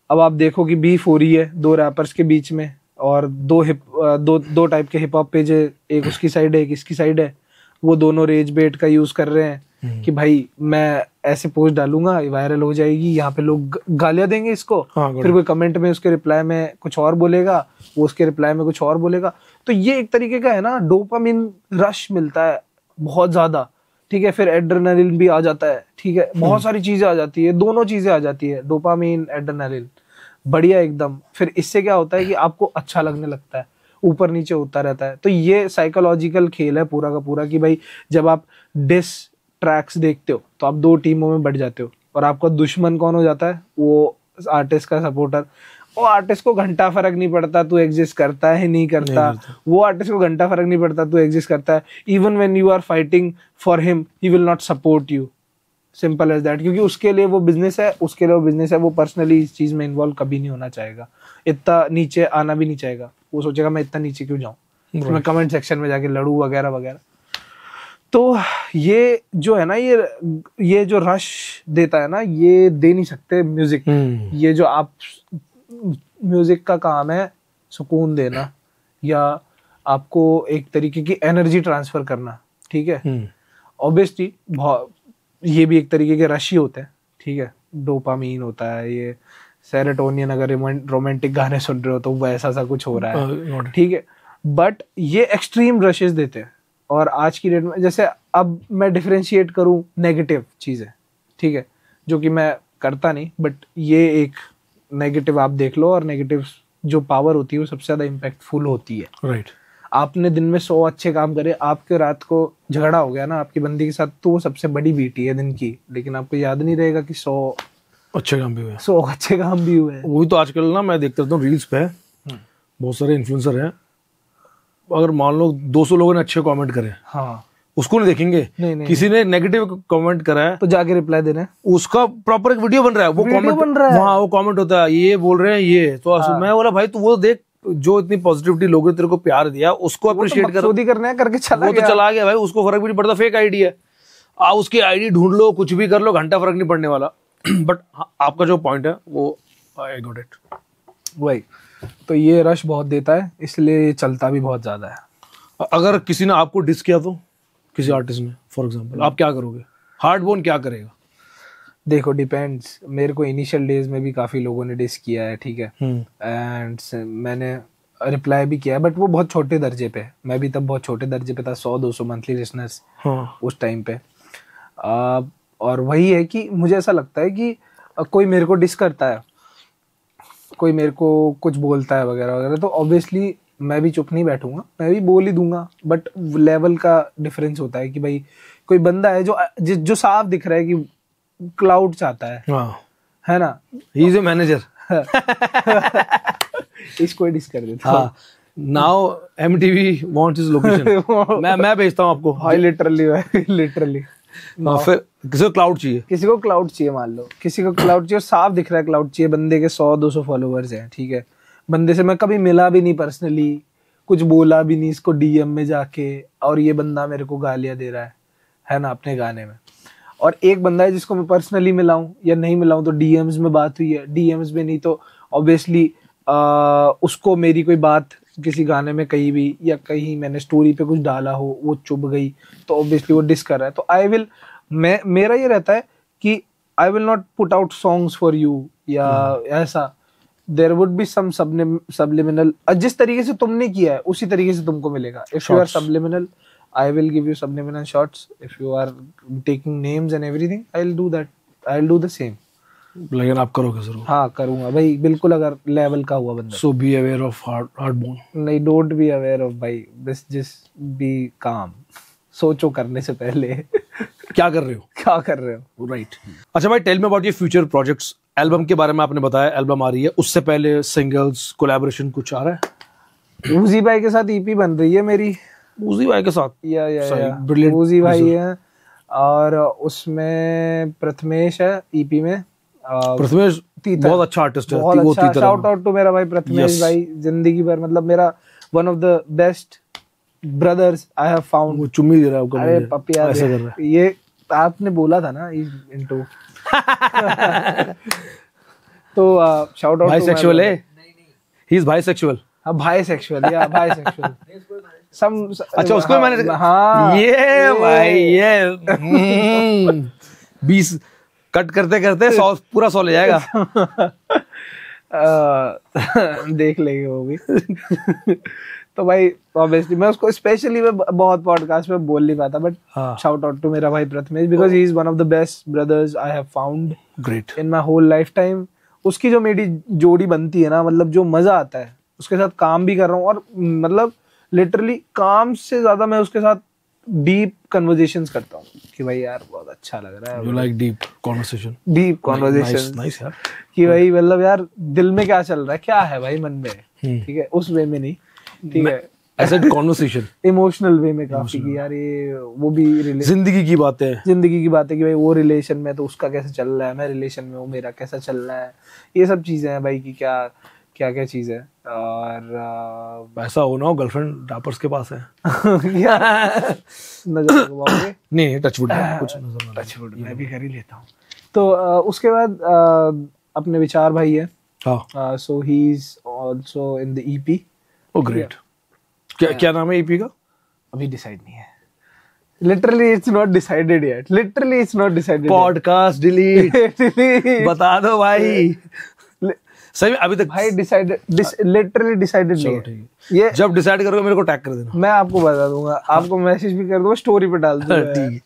अब आप देखो कि बीफ हो रही है 2 रैपर्स के बीच में, और 2 टाइप के हिप हॉप पेज है, एक उसकी साइड है एक इसकी साइड है, वो दोनों रेज बेट का यूज कर रहे हैं कि भाई मैं ऐसे पोस्ट डालूंगा, वायरल हो जाएगी, यहाँ पे लोग गालियां देंगे इसको, फिर कोई कमेंट में उसके रिप्लाई में कुछ और बोलेगा, वो उसके रिप्लाई में कुछ और बोलेगा। तो ये एक तरीके का है ना, डोपामिन रश मिलता है बहुत ज्यादा, ठीक है। फिर एड्रेनालिन भी आ जाता है, ठीक है, बहुत सारी चीजें आ जाती है, दोनों चीजें आ जाती है, डोपामिन एड्रेनालिन, बढ़िया एकदम। फिर इससे क्या होता है कि आपको अच्छा लगने लगता है, ऊपर नीचे होता रहता है। तो ये साइकोलॉजिकल खेल है पूरा का पूरा कि भाई जब आप डिस ट्रैक्स देखते हो तो आप 2 टीमों में बढ़ जाते हो, और आपका दुश्मन कौन हो जाता है? वो आर्टिस्ट का सपोर्टर। वो आर्टिस्ट को घंटा फर्क नहीं पड़ता तू एग्जिस्ट करता है नहीं करता, वो आर्टिस्ट को घंटा फर्क नहीं पड़ता तू एग्जिस्ट करता है। Even when you are fighting for him he will not support you, simple as that. क्योंकि उसके लिए वो बिजनेस है, वो पर्सनली इस चीज में इन्वॉल्व कभी नहीं होना चाहेगा, इतना नीचे आना भी नहीं चाहेगा। वो सोचेगा मैं इतना नीचे क्यों जाऊं, मैं कमेंट सेक्शन में जाके लड़ू वगैरह वगैरह। तो ये जो है ना, ये जो रश देता है ना, ये दे नहीं सकते म्यूजिक। ये जो आप म्यूजिक का काम है सुकून देना या आपको एक तरीके की एनर्जी ट्रांसफर करना, ठीक है। ऑब्वियसली ये भी एक तरीके के रश ही होते हैं, ठीक है। डोपामीन होता है, ये सेरोटोनिन, अगर रोमांटिक गाने सुन रहे हो तो वैसा सा कुछ हो रहा है, ठीक है। बट ये एक्सट्रीम रशेस देते हैं। और आज की डेट में जैसे अब मैं डिफरेंशिएट करूं नेगेटिव चीजें, ठीक है, जो कि मैं करता नहीं, बट ये एक नेगेटिव आप देख लो, और नेगेटिव जो पावर होती है वो सबसे ज्यादा इम्पैक्टफुल होती है। राइट। आपने दिन में 100 अच्छे काम करे, आपके रात को झगड़ा हो गया ना आपकी बंदी के साथ, तो वो सबसे बड़ी बीटी है दिन की, लेकिन आपको याद नहीं रहेगा कि 100 अच्छे काम भी हुए, 100 अच्छे काम भी हुए। वही तो आजकल ना मैं देखता रहता हूँ रील्स पे, बहुत सारे इन्फ्लुएंसर हैं, अगर मान लो 200 लोगों ने अच्छे कमेंट करे, हाँ, उसको नहीं देखेंगे। नहीं, किसी ने नेगेटिव कमेंट करा है तो जाके रिप्लाई देना है, उसका प्रॉपर एक वीडियो बन रहा है, वो कमेंट बन रहा है, वहाँ वो कमेंट होता है, ये बोल रहे हैं ये तो मैं बोला भाई तू वो देख, जो इतनी पॉजिटिविटी लोगों ने तेरे को प्यार दिया उसको अप्रिशिएट कर, करना है करके चला वो तो चला गया भाई, उसको फर्क भी नहीं पड़ता, फेक आईडी है, आप उसकी आईडी ढूंढ लो, कुछ भी कर लो, घंटा फर्क नहीं पड़ने वाला। बट आपका जो पॉइंट है वो आई गॉट इट। वही तो, ये रश बहुत देता है, इसलिए ये चलता भी बहुत ज्यादा है। अगर किसी ने आपको डिस किया तो, किसी आर्टिस्ट ने फॉर एग्जांपल, आप क्या करोगे? हार्डबोन क्या करेगा? देखो डिपेंड्स, मेरे को इनिशियल डेज में भी काफी लोगों ने डिस किया है, ठीक है, एंड मैंने रिप्लाई भी किया है, बट वो बहुत छोटे दर्जे पे, मैं भी तब बहुत छोटे दर्जे पे था, 100-200 मंथली लिसनर्स उस टाइम पे। और वही है कि मुझे ऐसा लगता है कि कोई मेरे को डिस करता है, कोई मेरे को कुछ बोलता है वगैरह वगैरह, तो ऑब्वियसली मैं भी चुप नहीं बैठूंगा, मैं भी बोल ही दूंगा। बट लेवल का डिफरेंस होता है कि भाई कोई बंदा है जो साफ दिख रहा है कि क्लाउड चाहता है ना, ही इज ए मैनेजर, इसको डिस कर देता हूं। Now MTV wants his location, मैं भेजता हूं आपको। हाई लिटरली फिर किसी को क्लाउड चाहिए, किसी को क्लाउड चाहिए, मान लो किसी को क्लाउड चाहिए, साफ दिख रहा है क्लाउड चाहिए, बंदे के 100-200 फॉलोअर्स हैं, ठीक है, बंदे से मैं कभी मिला भी नहीं पर्सनली, कुछ बोला भी नहीं इसको डीएम में जाके, और ये बंदा मेरे को गालियां दे रहा है ना अपने गाने में। और एक बंदा है जिसको मैं पर्सनली मिलाऊं या नहीं मिलाऊं तो डीएम्स में बात हुई है, डीएम्स में नहीं तो ऑब्वियसली उसको मेरी कोई बात किसी गाने में कहीं भी, या कहीं मैंने स्टोरी पे कुछ डाला हो वो चुभ गई, तो ऑब्वियसली वो डिस कर रहा है, तो आई विल, मेरा ये रहता है कि I will not put out songs for you, या ऐसा there would be some subliminal, जिस तरीके से तुमने किया है उसी तरीके से तुमको मिलेगा। If you are subliminal, I will give you subliminal shots. If you are taking names and everything, I'll do that. I'll do the same. लेकिन आप करोगे जरूर? हाँ करूँगा भाई, बिल्कुल, अगर लेवल का हुआ बंदा। So be aware of hardbone. नहीं, don't be aware of भाई, just be calm. सोचो करने से पहले क्या कर रहे हो? Right. अच्छा भाई, tell me about your future projects. Album के बारे में आपने बताया, एल्बम आ रही है, उससे पहले सिंगल्स, कोलैबोरेशन कुछ आ रहा है? उजी भाई के साथ ईपी बन रही है मेरी, उजी भाई के साथ, या उजी भाई है, और उसमें प्रथमेश है ईपी में। प्रथमेश बहुत अच्छा आर्टिस्ट है, बहुत अच्छा, शाउट आउट टू मेरा भाई प्रथमेश भाई, जिंदगी भर मतलब मेरा one of the best brothers I have found. वो चुम्मी दे रहा है आपको, अरे पपिया ऐसे कर रहा है, ये आपने बोला था ना इनटू तो शाउट आउट, बाइसेक्सुअल है, ही इज बाइसेक्सुअल। हाँ बाइसेक्सुअल, या बाइसेक्सुअल अच्छा उसको मैंने, हाँ ये भाई ये 20 कट करते करते 100 पूरा 100 ले जाएगा। देख लेंगे वो भी। तो भाई ऑब्वियसली मैं उसको स्पेशली मैं बहुत पॉडकास्ट में बोल नहीं पाता, बट शाउट आउट टू मेरा भाई Prathamesh, because he is one of the best brothers I have found great in my whole lifetime. उसकी जो मेरी जोड़ी बनती है ना, मतलब जो मजा आता है उसके साथ काम भी कर रहा हूँ, और मतलब लिटरली काम से ज्यादा मैं उसके साथ डीप कन्वर्सेशंस करता हूँ कि भाई यार बहुत अच्छा लग रहा है, you like deep conversation nice यार, कि भाई मतलब यार दिल में क्या चल रहा है, क्या है भाई मन में, ठीक है, उस वे में नहीं, ठीक है, ऐसा कन्वर्सेशन इमोशनल वे में काफी, कि यार ये वो भी जिंदगी की बात है कि भाई वो रिलेशन में तो उसका कैसा चल रहा है, मैं रिलेशन में हूँ मेरा कैसा चल रहा है, ये सब चीजें हैं भाई, कि क्या क्या क्या चीज है। और ऐसा हो ना हो गर्लफ्रेंड रैपर्स के पास है। क्या नजर लगवाओगे? नहीं टचवुड कुछ नजर ना टचवुड मैं भी कर ही लेता हूँ। तो उसके बाद अपने विचार भाई है, हाँ so he is also in the EP. Oh great. क्या नाम है ईपी का? अभी डिसाइड नहीं है, literally it's not decided yet, literally it's not decided. Podcast delete बता दो भाई। सही में अभी तक भाई डिसाइडेड, लिटरली डिसाइडेड नहीं है ये। जब डिसाइड करोगे मेरे को टैग कर देना, मैं आपको बता दूंगा, आपको मैसेज भी कर दूंगा, स्टोरी पे डाल दूंगा। ठीक है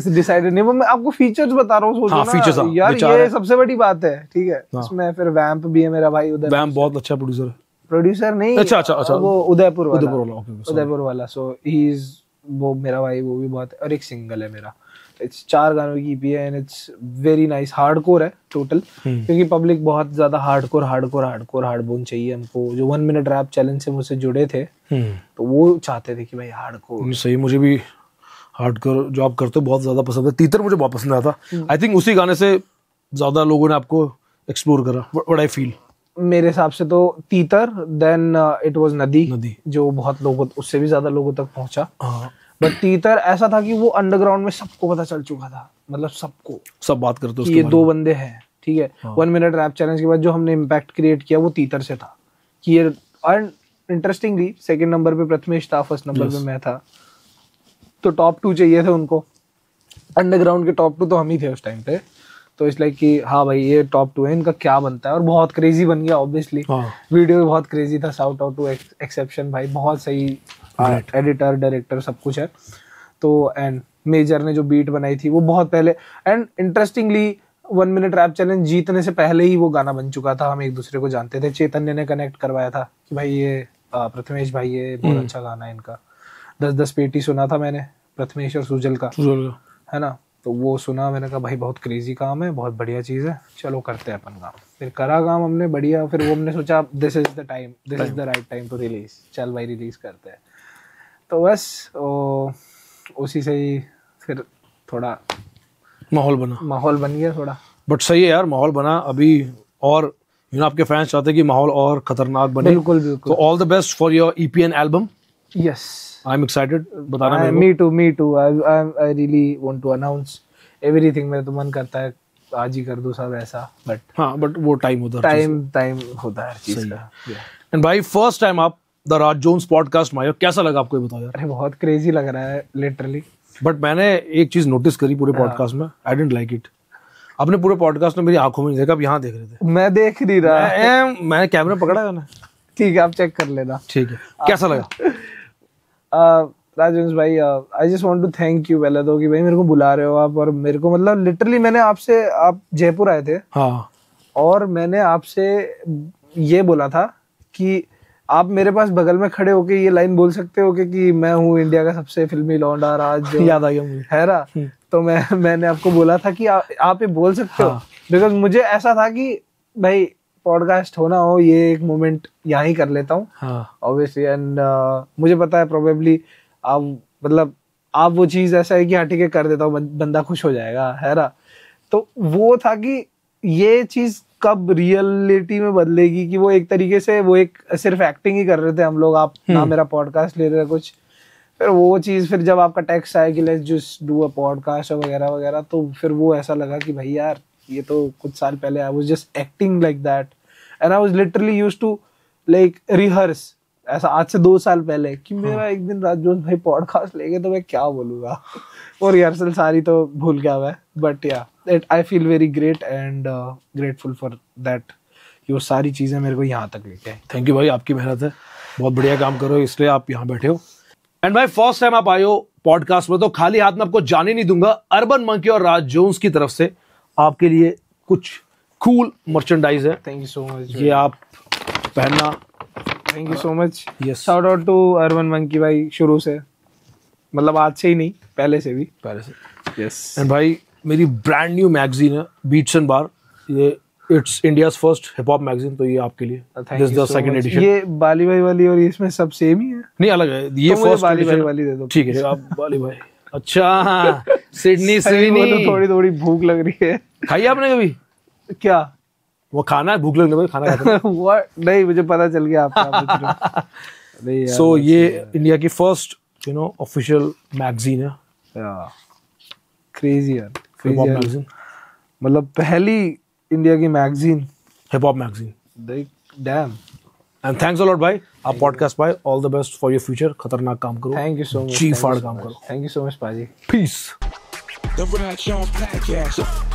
डिसाइडेड नहीं, मैं आपको फीचर्स बता रहा हूँ। सोचो हाँ, ना features, हाँ, यार, विचार ये है। सबसे बड़ी बात है, ठीक है। हाँ। इसमें फिर वैम्प भी है मेरा भाई उधर। वैम बहुत अच्छा प्रोड्यूसर है। प्रोड्यूसर नहीं, अच्छा वो उदयपुर वाला, ओके उदयपुर वाला। सो ही इज, वो मेरा भाई, वो भी बहुत है। और एक सिंगल है मेरा, इट्स 4 गानों की ईपी है and it's very nice. Hardcore है टोटल, क्योंकि पब्लिक बहुत ज्यादा हार्डबोन चाहिए हमको। जो 1 मिनट रैप चैलेंज से मुझसे जुड़े थे, तो वो चाहते थे कि भाई हार्डकोर। सही, मुझे भी हार्डकोर जो आप करते हो बहुत ज्यादा पसंद है। तीतर मुझे बहुत पसंद आया था। आई थिंक उसी गाने से ज्यादा लोगों ने आपको एक्सप्लोर करा, व्हाट आई फील। मेरे हिसाब से तो तीतर, देन इट वाज नदी, जो बहुत लोगों, उससे भी ज्यादा लोगों तक पहुंचा। बट तीतर ऐसा था कि वो अंडरग्राउंड में सबको पता चल चुका था, मतलब सबको, सब बात करते हो ये 2 बंदे हैं, ठीक है। 1 मिनट रैप चैलेंज के बाद जो हमने इम्पैक्ट क्रिएट किया वो तीतर से था कि ये। एंड इंटरेस्टिंगली सेकंड नंबर पे प्रथमेश था, फर्स्ट नंबर पे मैं था। तो टॉप 2 चाहिए थे उनको, अंडरग्राउंड के टॉप 2 तो हम ही थे उस टाइम पे। तो इस लाइक कि हाँ भाई ये टॉप 2 है, इनका क्या बनता है। और बहुत क्रेजी बन गया ऑब्वियसली। वीडियो भी बहुत क्रेजी था, शाउट आउट टू एक्सेप्शन भाई, बहुत सही एडिटर डायरेक्टर सब कुछ है। तो एंड मेजर ने जो बीट बनाई थी वो बहुत पहले, and interestingly 1 minute rap challenge जीतने से पहले ही वो गाना बन चुका था। हम एक दूसरे को जानते थे, चैतन्य ने कनेक्ट करवाया था कि भाई ये प्रथमेश भाई, ये बहुत अच्छा गाना है इनका। 10-10 पेटी सुना था मैंने प्रथमेश और सुजल का, है ना। तो वो सुना, मैंने कहा भाई बहुत क्रेजी काम है, बहुत बढ़िया चीज़ है, चलो करते हैं अपन काम। फिर करा काम हमने बढ़िया। फिर वो हमने सोचा this is the time, this is the right time to release, चल भाई रिलीज करते हैं। तो बस उसी से ही फिर थोड़ा माहौल बन गया थोड़ा। बट सही है यार, माहौल बना अभी। और आपके फैंस चाहते हैं कि माहौल और खतरनाक बने। बिल्कुल बिल्कुल। तो all the best for your EP and album. Yes, I am excited, बताना मेरे को। Me too. I really want to announce everything. मेरा तो मन करता है आज ही कर दूं सब ऐसा, बट हाँ, बट वो टाइम होता है, टाइम होता है हर चीज का। एंड भाई फर्स्ट टाइम आप द राज जोन्स पॉडकास्ट में आए हो, कैसा लगा आपको ये बताओ यार? अरे बहुत क्रेजी लग रहा है लिटरली। बट मैंने एक चीज नोटिस करी पूरे पॉडकास्ट में, आई डिडंट लाइक इट। आपने पूरे पॉडकास्ट में मेरी आंखों में नहीं देखा, आप यहाँ देख रहे थे। मैं देख नहीं रहा, मैंने कैमरा पकड़ा है ना। ठीक है, आप चेक कर लेना। ठीक है, कैसा लगा? राजवंश भाई, I just want to thank you पहले तो कि भाई मेरे को बुला रहे हो आप। और मेरे को मतलब लिटरली मैंने आपसे, आप जयपुर आए थे, हाँ, और मैंने आपसे ये बोला था कि आप मेरे पास बगल में खड़े होके ये लाइन बोल सकते हो कि मैं हूँ इंडिया का सबसे फिल्मी लौंडा राज। याद आ गया मुझे, है ना। तो मैंने आपको बोला था कि आप ये बोल सकते हो, बिकॉज मुझे ऐसा था कि भाई पॉडकास्ट होना हो, ये एक मोमेंट यहाँ ही कर लेता हूँ ऑब्वियसली। एंड मुझे पता है प्रोबेबली आप, मतलब आप वो चीज ऐसा है कि हाँ ठीक है कर देता हूँ, बंदा खुश हो जाएगा, है ना। तो वो था कि ये चीज कब रियलिटी में बदलेगी, कि वो एक तरीके से वो एक सिर्फ एक्टिंग ही कर रहे थे हम लोग, आप ना मेरा पॉडकास्ट ले रहे कुछ। फिर वो चीज, फिर जब आपका टेक्स्ट आया कि let's just do a podcast वगैरह वगैरह, तो फिर वो ऐसा लगा कि भाई यार ये तो कुछ साल पहले I was just acting like that and I was literally used to like rehearse, ऐसा आज से 2 साल पहले कि मेरा एक दिन राजोन भाई पॉडकास्ट लेंगे तो मैं क्या बोलूंगा। और रिहर्सल सारी तो भूल गया मैं, बट या I feel very great and grateful for that. ये सारी चीजें मेरे को यहाँ तक लेके आई। थैंक यू भाई, आपकी मेहनत है, बहुत बढ़िया काम करो, इसलिए आप यहाँ बैठे हो। एंड भाई फर्स्ट टाइम आप आए हो पॉडकास्ट में, तो खाली हाथ में आपको जाने नहीं दूंगा। अर्बन मंकी और राज जोन्स की तरफ से आपके लिए कुछ कूल मर्चेंडाइज है। थैंक यू सो मच, ये आप पहनना। Thank you so much. Yes, shout out to Urban Monkey भाई, शुरू से, मतलब आज से ही नहीं, पहले से भी। पहले से। यस। एंड भाई मेरी ब्रांड न्यू मैगजीन है बीट्स एंड बार, ये it's India's first hip hop magazine, तो ये आपके लिए दिस द सेकंड एडिशन। ये बाली भाई वाली और इसमें सब सेम ही है? नहीं, अलग है। ये तो फर्स्ट बाली भाई वाली दे दो। ठीक है, आप बाली भाई। अच्छा, सिडनी स्वीनी। थोड़ी थोड़ी भूख लग रही है। खाई आपने कभी? क्या वो खाना है, भूख लगने पर खाना खाते हैं। What? नहीं, मुझे पता चल गया आप क्या पूछ रहे हो। नहीं यार, सो ये इंडिया की फर्स्ट ऑफिशियल मैगजीन है, क्रेजी यार, हिप हॉप crazy यार। मैगजीन, मतलब पहली इंडिया की magazine. Hip hop magazine. Dam. And thanks a lot भाई, आप पॉडकास्ट भाई, all the best for your future, खतरनाक काम करो, थैंक यू सो मच, जी फाड़ काम करो, थैंक यू सो मच पाजी। Piece. The Raj Jones Podcast.